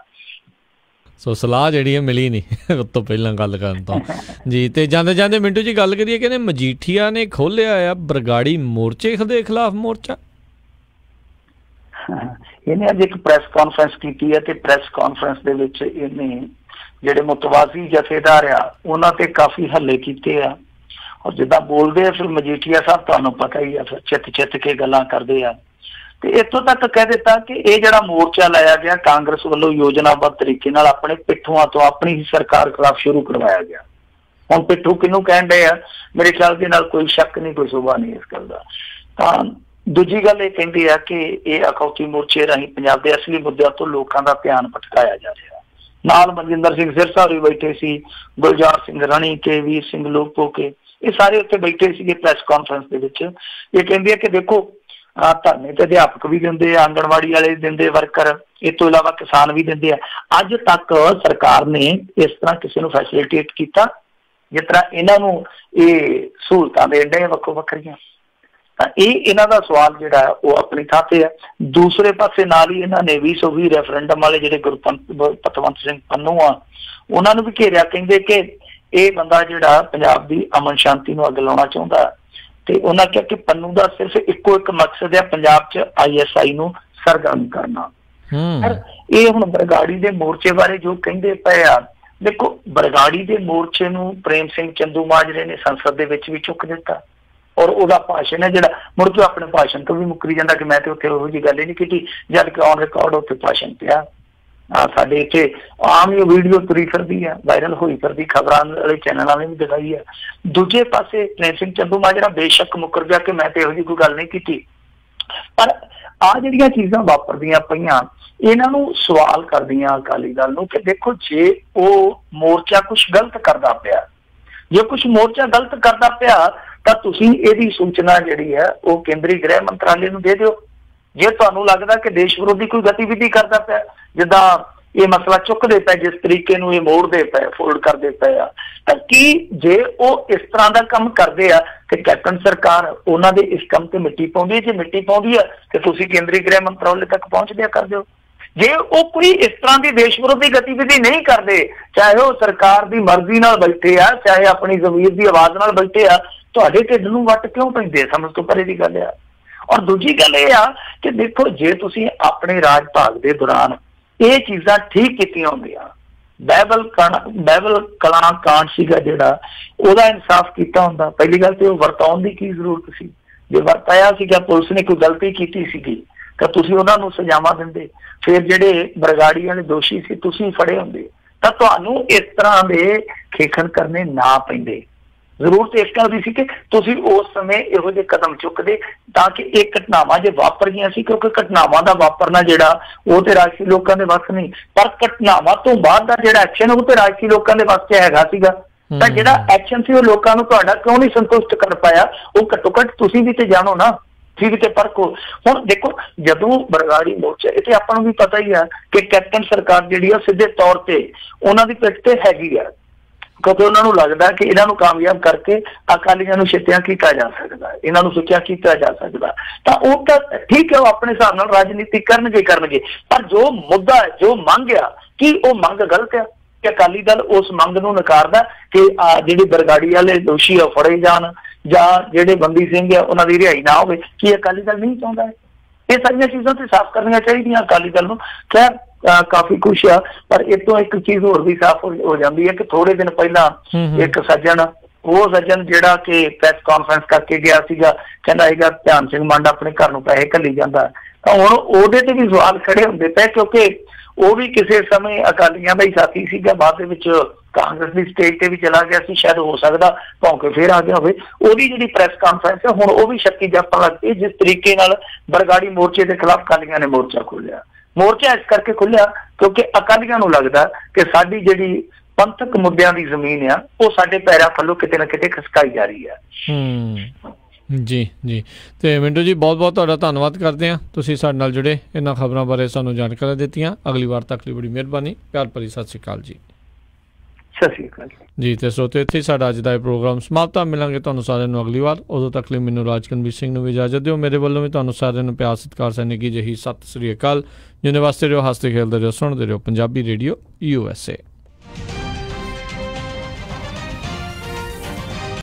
Speaker 2: ਸੋ ਸਲਾਹ ਜਿਹੜੀ ਹੈ ਮਿਲੀ ਨਹੀਂ ਉਸ ਤੋਂ ਪਹਿਲਾਂ ਗੱਲ ਕਰਨ ਤੋਂ ਜੀ। ਤੇ ਜਾਂਦੇ ਜਾਂਦੇ ਮਿੰਟੂ ਜੀ ਗੱਲ ਕਰੀਏ, ਕਹਿੰਦੇ ਮਜੀਠੀਆ ਨੇ ਖੋਲਿਆ ਆ ਬਰਗਾੜੀ ਮੋਰਚੇ ਦੇ ਖਿਲਾਫ ਮੋਰਚਾ।
Speaker 3: ਇਹਨੇ ਅੱਜ ਇੱਕ ਪ੍ਰੈਸ ਕਾਨਫਰੰਸ ਕੀਤੀ ਹੈ ਤੇ ਪ੍ਰੈਸ ਕਾਨਫਰੰਸ ਦੇ ਵਿੱਚ ਇਹਨੇ ਜਿਹੜੇ ਮੁਤਵਾਜ਼ੀ ਜਥੇਦਾਰ ਆ ਉਹਨਾਂ ਤੇ ਕਾਫੀ ਹੱਲੇ ਕੀਤੇ ਆ, ਔਰ ਜਿੱਦਾਂ ਬੋਲਦੇ ਆ ਫਿਰ ਮਜੀਠੀਆ ਸਾਹਿਬ ਤੁਹਾਨੂੰ ਪਤਾ ਹੀ ਆ ਫਿਰ ਚਿੱਤ ਕੇ ਗੱਲਾਂ ਕਰਦੇ ਆ। ਤੇ ਇੱਥੋਂ ਤੱਕ ਕਹਿ ਦਿੱਤਾ ਕਿ ਇਹ ਜਿਹੜਾ ਮੋਰਚਾ ਲਾਇਆ ਗਿਆ ਕਾਂਗਰਸ ਵੱਲੋਂ ਯੋਜਨਾਬੱਧ ਤਰੀਕੇ ਨਾਲ ਆਪਣੇ ਪਿੱਠੂਆਂ ਤੋਂ ਆਪਣੀ ਹੀ ਸਰਕਾਰ ਖਿਲਾਫ ਸ਼ੁਰੂ ਕਰਵਾਇਆ ਗਿਆ। ਹੁਣ ਪਿੱਠੂ ਕਿਹਨੂੰ ਕਹਿਣ ਡਏ ਆ, ਮੇਰੇ ਖਿਆਲ ਦੇ ਨਾਲ ਕੋਈ ਸ਼ੱਕ ਨਹੀਂ, ਕੋਈ ਸੁਭਾ ਨਹੀਂ ਇਸ ਗੱਲ ਦਾ। ਤਾਂ ਦੂਜੀ ਗੱਲ ਇਹ ਕਹਿੰਦੀ ਆ ਕਿ ਇਹ ਅਖੌਤੀ ਮੋਰਚੇ ਰਾਹੀਂ ਪੰਜਾਬ ਦੇ ਅਸਲੀ ਮੁੱਦਿਆਂ ਤੋਂ ਲੋਕਾਂ ਦਾ ਧਿਆਨ ਭਟਕਾਇਆ ਜਾ ਰਿਹਾ। ਨਾਲ ਮਨਜਿੰਦਰ ਸਿੰਘ ਸਿਰਸਾ ਵੀ ਬੈਠੇ ਸੀ, ਗੁਲਜ਼ਾਰ ਸਿੰਘ ਰਾਣੀ ਕੇ, ਵੀਰ ਸਿੰਘ ਲੋਕਪੋਕੇ, ਇਹ ਸਾਰੇ ਉੱਥੇ ਬੈਠੇ ਸੀਗੇ ਪ੍ਰੈਸ ਕਾਨਫਰੰਸ ਦੇ ਵਿੱਚ। ਇਹ ਕਹਿੰਦੇ ਆ ਕਿ ਦੇਖੋ ਧਰਨੇ ਤੇ ਅਧਿਆਪਕ ਵੀ ਦਿੰਦੇ ਆ, ਆਂਗਣਵਾੜੀ ਵਾਲੇ ਦਿੰਦੇ, ਵਰਕਰ, ਇਹ ਤੋਂ ਇਲਾਵਾ ਕਿਸਾਨ ਵੀ ਦਿੰਦੇ ਆ। ਅੱਜ ਤੱਕ ਸਰਕਾਰ ਨੇ ਇਸ ਤਰ੍ਹਾਂ ਕਿਸੇ ਨੂੰ ਫੈਸਿਲਿਟੇਟ ਕੀਤਾ ਜਿਸ ਤਰ੍ਹਾਂ ਇਹਨਾਂ ਨੂੰ ਇਹ ਸਹੂਲਤਾਂ ਦੇਣ ਡਏ ਵੱਖੋ ਵੱਖਰੀਆਂ। ਤਾਂ ਇਹ ਇਹਨਾਂ ਦਾ ਸਵਾਲ ਜਿਹੜਾ ਉਹ ਆਪਣੀ ਥਾਂ ਤੇ ਹੈ। ਦੂਸਰੇ ਪਾਸੇ ਨਾਲ ਹੀ ਇਹਨਾਂ ਨੇ 2020 ਰੈਫਰੈਂਡਮ ਵਾਲੇ ਜਿਹੜੇ ਪਤਵੰਤ ਸਿੰਘ ਪੰਨੂ ਆ ਉਹਨਾਂ ਨੂੰ ਵੀ ਘੇਰਿਆ, ਕਹਿੰਦੇ ਕਿ ਇਹ ਬੰਦਾ ਜਿਹੜਾ ਪੰਜਾਬ ਦੀ ਅਮਨ ਸ਼ਾਂਤੀ ਨੂੰ ਅੱਗ ਲਾਉਣਾ ਚਾਹੁੰਦਾ। ਤੇ ਉਹਨਾਂ ਕਿਹਾ ਕਿ ਪੰਨੂ ਦਾ ਸਿਰਫ ਇੱਕੋ ਇੱਕ ਮਕਸਦ ਹੈ ਪੰਜਾਬ 'ਚ ISI ਨੂੰ ਸਰਗਰਮ ਕਰਨਾ। ਪਰ ਇਹ ਹੁਣ ਬਰਗਾੜੀ ਦੇ ਮੋਰਚੇ ਬਾਰੇ ਜੋ ਕਹਿੰਦੇ ਪਏ ਆ, ਦੇਖੋ ਬਰਗਾੜੀ ਦੇ ਮੋਰਚੇ ਨੂੰ ਪ੍ਰੇਮ ਸਿੰਘ ਚੰਦੂਮਾਜਰੇ ਨੇ ਸੰਸਦ ਦੇ ਵਿੱਚ ਵੀ ਚੁੱਕ ਦਿੱਤਾ, ਔਰ ਉਹਦਾ ਭਾਸ਼ਣ ਹੈ ਜਿਹੜਾ ਮੁੜ ਕੇ ਆਪਣੇ ਭਾਸ਼ਣ ਤੋਂ ਵੀ ਮੁੱਕਰੀ ਜਾਂਦਾ ਕਿ ਮੈਂ ਤੇ ਉੱਥੇ ਉਹੋ ਜਿਹੀ ਗੱਲ ਹੀ ਨਹੀਂ ਕੀਤੀ, ਜਦ ਕਿ ਔਨ ਰਿਕਾਰਡ ਉੱਥੇ ਭਾਸ਼ਣ ਪਿਆ। ਸਾਡੇ ਇੱਥੇ ਆਮ ਹੀ ਵੀਡੀਓ ਤੁਰੀ ਫਿਰਦੀ ਆ, ਵਾਇਰਲ ਹੋਈ ਫਿਰਦੀ, ਖਬਰਾਂ ਵਾਲੇ ਚੈਨਲਾਂ ਨੇ ਵੀ ਦਿਖਾਈ ਆ। ਦੂਜੇ ਪਾਸੇ ਪ੍ਰੇਮ ਸਿੰਘ ਚੰਦੂਮਾਜਰਾ ਬੇਸ਼ੱਕ ਮੁੱਕਰ ਗਿਆ ਕਿ ਮੈਂ ਤੇ ਇਹੋ ਜਿਹੀ ਕੋਈ ਗੱਲ ਨਹੀਂ ਕੀਤੀ, ਪਰ ਆਹ ਜਿਹੜੀਆਂ ਚੀਜ਼ਾਂ ਵਾਪਰਦੀਆਂ ਪਈਆਂ ਇਹਨਾਂ ਨੂੰ ਸਵਾਲ ਕਰਦੀਆਂ ਅਕਾਲੀ ਦਲ ਨੂੰ ਕਿ ਦੇਖੋ ਜੇ ਉਹ ਮੋਰਚਾ ਕੁਛ ਗਲਤ ਕਰਦਾ ਪਿਆ, ਜੇ ਕੁਛ ਮੋਰਚਾ ਗਲਤ ਕਰਦਾ ਪਿਆ ਤਾਂ ਤੁਸੀਂ ਇਹਦੀ ਸੂਚਨਾ ਜਿਹੜੀ ਹੈ ਉਹ ਕੇਂਦਰੀ ਗ੍ਰਹਿ ਮੰਤਰਾਲੇ ਨੂੰ ਦੇ ਦਿਓ। ਜੇ ਤੁਹਾਨੂੰ ਲੱਗਦਾ ਕਿ ਦੇਸ਼ ਵਿਰੋਧੀ ਕੋਈ ਗਤੀਵਿਧੀ ਕਰਦਾ ਪਿਆ, ਜਿੱਦਾਂ ਇਹ ਮਸਲਾ ਚੁੱਕਦੇ ਪਏ, ਜਿਸ ਤਰੀਕੇ ਨੂੰ ਇਹ ਮੋੜਦੇ ਪਏ, ਫੋਲਡ ਕਰਦੇ ਪਏ ਆ, ਤਾਂ ਕੀ ਜੇ ਉਹ ਇਸ ਤਰ੍ਹਾਂ ਦਾ ਕੰਮ ਕਰਦੇ ਆ ਕਿ ਕੈਪਟਨ ਸਰਕਾਰ ਉਹਨਾਂ ਦੇ ਇਸ ਕੰਮ ਤੇ ਮਿੱਟੀ ਪਾਉਂਦੀ ਹੈ? ਜੇ ਮਿੱਟੀ ਪਾਉਂਦੀ ਆ ਤੇ ਤੁਸੀਂ ਕੇਂਦਰੀ ਗ੍ਰਹਿ ਮੰਤਰਾਲੇ ਤੱਕ ਪਹੁੰਚਦਿਆ ਕਰ ਦਿਓ। ਜੇ ਉਹ ਕੋਈ ਇਸ ਤਰ੍ਹਾਂ ਦੀ ਦੇਸ਼ ਵਿਰੋਧੀ ਗਤੀਵਿਧੀ ਨਹੀਂ ਕਰਦੇ, ਚਾਹੇ ਉਹ ਸਰਕਾਰ ਦੀ ਮਰਜ਼ੀ ਨਾਲ ਬੈਠੇ ਆ, ਚਾਹੇ ਆਪਣੀ ਜ਼ਮੀਰ ਦੀ ਆਵਾਜ਼ ਨਾਲ ਬੈਠੇ ਆ, ਤੁਹਾਡੇ ਢਿੱਡ ਨੂੰ ਵੱਟ ਕਿਉਂ ਪੈਂਦੇ? ਸਮਝ ਤੋਂ ਪਰੇ ਦੀ ਗੱਲ ਆ। ਔਰ ਦੂਜੀ ਗੱਲ ਇਹ ਆ ਕਿ ਦੇਖੋ ਜੇ ਤੁਸੀਂ ਆਪਣੇ ਰਾਜ ਭਾਗ ਦੇ ਦੌਰਾਨ ਇਹ ਚੀਜ਼ਾਂ ਠੀਕ ਕੀਤੀਆਂ ਹੁੰਦੀਆਂ, ਬਾਈਬਲ ਕਲਾਂ ਕਾਂਡ ਸੀਗਾ ਜਿਹੜਾ, ਉਹਦਾ ਇਨਸਾਫ ਕੀਤਾ ਹੁੰਦਾ, ਪਹਿਲੀ ਗੱਲ ਤੇ ਉਹ ਵਰਤਾਉਣ ਦੀ ਕੀ ਜ਼ਰੂਰਤ ਸੀ? ਜੇ ਵਰਤਾਇਆ ਸੀਗਾ, ਪੁਲਿਸ ਨੇ ਕੋਈ ਗਲਤੀ ਕੀਤੀ ਸੀਗੀ ਤਾਂ ਤੁਸੀਂ ਉਹਨਾਂ ਨੂੰ ਸਜ਼ਾਵਾਂ ਦਿੰਦੇ, ਫਿਰ ਜਿਹੜੇ ਬਰਗਾੜੀ ਵਾਲੇ ਦੋਸ਼ੀ ਸੀ ਤੁਸੀਂ ਫੜੇ ਹੁੰਦੇ, ਤਾਂ ਤੁਹਾਨੂੰ ਇਸ ਤਰ੍ਹਾਂ ਦੇ ਖੇਖਣ ਕਰਨੇ ਨਾ ਪੈਂਦੇ। ਜ਼ਰੂਰਤ ਇਸ ਗੱਲ ਦੀ ਸੀ ਕਿ ਤੁਸੀਂ ਉਸ ਸਮੇਂ ਇਹੋ ਜਿਹੇ ਕਦਮ ਚੁੱਕਦੇ ਤਾਂ ਕਿ ਇਹ ਘਟਨਾਵਾਂ ਜੇ ਵਾਪਰ ਗਈਆਂ ਸੀ, ਕਿਉਂਕਿ ਘਟਨਾਵਾਂ ਦਾ ਵਾਪਰਨਾ ਜਿਹੜਾ ਉਹ ਤੇ ਰਾਜਸੀ ਲੋਕਾਂ ਦੇ ਵੱਸ ਨਹੀਂ, ਪਰ ਘਟਨਾਵਾਂ ਤੋਂ ਬਾਅਦ ਦਾ ਜਿਹੜਾ ਐਕਸ਼ਨ ਉਹ ਤੇ ਰਾਜਸੀ ਲੋਕਾਂ ਦੇ ਵੱਸ 'ਚ ਹੈਗਾ ਸੀਗਾ। ਤਾਂ ਜਿਹੜਾ ਐਕਸ਼ਨ ਸੀ ਉਹ ਲੋਕਾਂ ਨੂੰ ਤੁਹਾਡਾ ਕਿਉਂ ਨਹੀਂ ਸੰਤੁਸ਼ਟ ਕਰ ਪਾਇਆ? ਉਹ ਘੱਟੋ ਘੱਟ ਤੁਸੀਂ ਵੀ ਤੇ ਜਾਣੋ ਨਾ, ਤੁਸੀਂ ਵੀ ਤੇ ਪਰਖੋ। ਹੁਣ ਦੇਖੋ ਜਦੋਂ ਬਰਗਾੜੀ ਮੋਰਚਾ, ਇਹ ਤੇ ਆਪਾਂ ਨੂੰ ਵੀ ਪਤਾ ਹੀ ਆ ਕਿ ਕੈਪਟਨ ਸਰਕਾਰ ਜਿਹੜੀ ਆ ਸਿੱਧੇ ਤੌਰ ਤੇ ਉਹਨਾਂ ਦੀ ਪਿੱਠ ਤੇ ਹੈਗੀ ਆ, ਕਿਉਂਕਿ ਉਹਨਾਂ ਨੂੰ ਲੱਗਦਾ ਕਿ ਇਹਨਾਂ ਨੂੰ ਕਾਮਯਾਬ ਕਰਕੇ ਅਕਾਲੀਆਂ ਨੂੰ ਛਿੱਤਿਆ ਕੀਤਾ ਜਾ ਸਕਦਾ, ਇਹਨਾਂ ਨੂੰ ਸੁੱਚਾ ਕੀਤਾ ਜਾ ਸਕਦਾ। ਤਾਂ ਉਹ ਤਾਂ ਠੀਕ ਹੈ, ਉਹ ਆਪਣੇ ਹਿਸਾਬ ਨਾਲ ਰਾਜਨੀਤੀ ਕਰਨਗੇ, ਪਰ ਜੋ ਮੁੱਦਾ ਜੋ ਮੰਗ ਆ, ਕੀ ਉਹ ਮੰਗ ਗਲਤ ਆ? ਕਿ ਅਕਾਲੀ ਦਲ ਉਸ ਮੰਗ ਨੂੰ ਨਕਾਰਦਾ ਕਿ ਜਿਹੜੇ ਬਰਗਾੜੀ ਵਾਲੇ ਦੋਸ਼ੀ ਆ ਫੜੇ ਜਾਣ ਜਾਂ ਜਿਹੜੇ ਬੰਦੀ ਸਿੰਘ ਆ ਉਹਨਾਂ ਦੀ ਰਿਹਾਈ ਨਾ ਹੋਵੇ? ਕੀ ਅਕਾਲੀ ਦਲ ਨਹੀਂ ਚਾਹੁੰਦਾ? ਇਹ ਸਾਰੀਆਂ ਚੀਜ਼ਾਂ ਤੇ ਸਾਫ਼ ਕਰਨੀਆਂ ਚਾਹੀਦੀਆਂ ਅਕਾਲੀ ਦਲ ਨੂੰ। ਖੈਰ ਕਾਫੀ ਕੁਛ ਆ, ਪਰ ਇਹ ਤੋਂ ਇੱਕ ਚੀਜ਼ ਹੋਰ ਵੀ ਸਾਫ਼ ਹੋ ਜਾਂਦੀ ਹੈ ਕਿ ਥੋੜੇ ਦਿਨ ਪਹਿਲਾਂ ਇੱਕ ਸੱਜਣ ਜਿਹੜਾ ਕਿ ਪ੍ਰੈਸ ਕਾਨਫਰੰਸ ਕਰਕੇ ਗਿਆ ਸੀਗਾ, ਕਹਿੰਦਾ ਸੀਗਾ ਧਿਆਨ ਸਿੰਘ ਮੰਡ ਆਪਣੇ ਘਰ ਨੂੰ ਪੈਸੇ ਘੱਲੀ ਜਾਂਦਾ, ਤਾਂ ਹੁਣ ਉਹਦੇ ਤੇ ਵੀ ਸਵਾਲ ਖੜੇ ਹੁੰਦੇ ਪਏ, ਕਿਉਂਕਿ ਉਹ ਵੀ ਕਿਸੇ ਸਮੇਂ ਅਕਾਲੀਆਂ ਦਾ ਹੀ ਸਾਥੀ ਸੀਗਾ, ਬਾਅਦ ਦੇ ਵਿੱਚ ਕਾਂਗਰਸ ਦੀ ਸਟੇਜ ਤੇ ਵੀ ਚਲਾ ਗਿਆ ਸੀ, ਸ਼ਾਇਦ ਹੋ ਸਕਦਾ ਭੌਂਕੇ ਫੇਰ ਆ ਗਿਆ ਹੋਵੇ। ਉਹਦੀ ਜਿਹੜੀ ਪ੍ਰੈਸ ਕਾਨਫਰੰਸ ਹੈ ਹੁਣ ਉਹ ਵੀ ਸ਼ੱਕੀ ਜਾਪਣ ਲੱਗ ਪਈ, ਜਿਸ ਤਰੀਕੇ ਨਾਲ ਬਰਗਾੜੀ ਮੋਰਚੇ ਦੇ ਖਿਲਾਫ ਅਕਾਲੀਆਂ ਨੇ ਮੋਰਚਾ ਖੋਲਿਆ। ਮੋਰਚਾ ਇਸ ਕਰਕੇ ਖੁੱਲਿਆ ਕਿਉਂਕਿ ਅਕਾਲੀਆਂ ਨੂੰ ਲੱਗਦਾ ਕਿ ਸਾਡੀ ਜਿਹੜੀ ਪੰਥਕ ਮੁੱਦਿਆਂ ਦੀ ਜ਼ਮੀਨ ਆ ਉਹ ਸਾਡੇ ਪੈਰਾਂ ਥੱਲੋਂ ਕਿਤੇ ਨਾ ਕਿਤੇ ਖਿਸਕਾਈ ਜਾ ਰਹੀ ਹੈ।
Speaker 2: ਜੀ ਤੇ ਮਿੰਟੂ ਜੀ ਬਹੁਤ ਬਹੁਤ ਤੁਹਾਡਾ ਧੰਨਵਾਦ ਕਰਦੇ ਹਾਂ, ਤੁਸੀਂ ਸਾਡੇ ਨਾਲ ਜੁੜੇ, ਇਹਨਾਂ ਖਬਰਾਂ ਬਾਰੇ ਸਾਨੂੰ ਜਾਣਕਾਰੀ ਦਿੱਤੀਆਂ। ਅਗਲੀ ਵਾਰ ਤੱਕ ਲਈ ਬੜੀ ਮਿਹਰਬਾਨੀ, ਪਿਆਰ ਭਰੀ ਸਤਿ ਸ਼੍ਰੀ ਅਕਾਲ ਜੀ।
Speaker 3: ਸਤਿ ਸ਼੍ਰੀ ਅਕਾਲ ਜੀ। ਤੇ
Speaker 2: ਸਰੋਤਿਓ ਇੱਥੇ ਸਾਡਾ ਅੱਜ ਦਾ ਇਹ ਪ੍ਰੋਗਰਾਮ ਸਮਾਪਤ। ਮਿਲਾਂਗੇ ਤੁਹਾਨੂੰ ਸਾਰਿਆਂ ਨੂੰ ਅਗਲੀ ਵਾਰ, ਉਦੋਂ ਤੱਕ ਲਈ ਮੈਨੂੰ ਰਾਜਕਨਵੀਰ ਸਿੰਘ ਨੂੰ ਵੀ ਇਜਾਜ਼ਤ ਦਿਓ। ਮੇਰੇ ਵੱਲੋਂ ਵੀ ਤੁਹਾਨੂੰ ਸਾਰਿਆਂ ਨੂੰ ਪਿਆਰ ਸਤਿਕਾਰ ਸੈਨਿਕੀ ਜਿਹੀ ਸਤਿ ਸ਼੍ਰੀ ਅਕਾਲ। ਜਿੰਨੇ ਵਾਸਤੇ ਰਹੋ, ਹੱਸਦੇ ਖੇਡਦੇ ਰਹੋ, ਸੁਣਦੇ ਰਹੋ ਪੰਜਾਬੀ ਰੇਡੀਓ USA।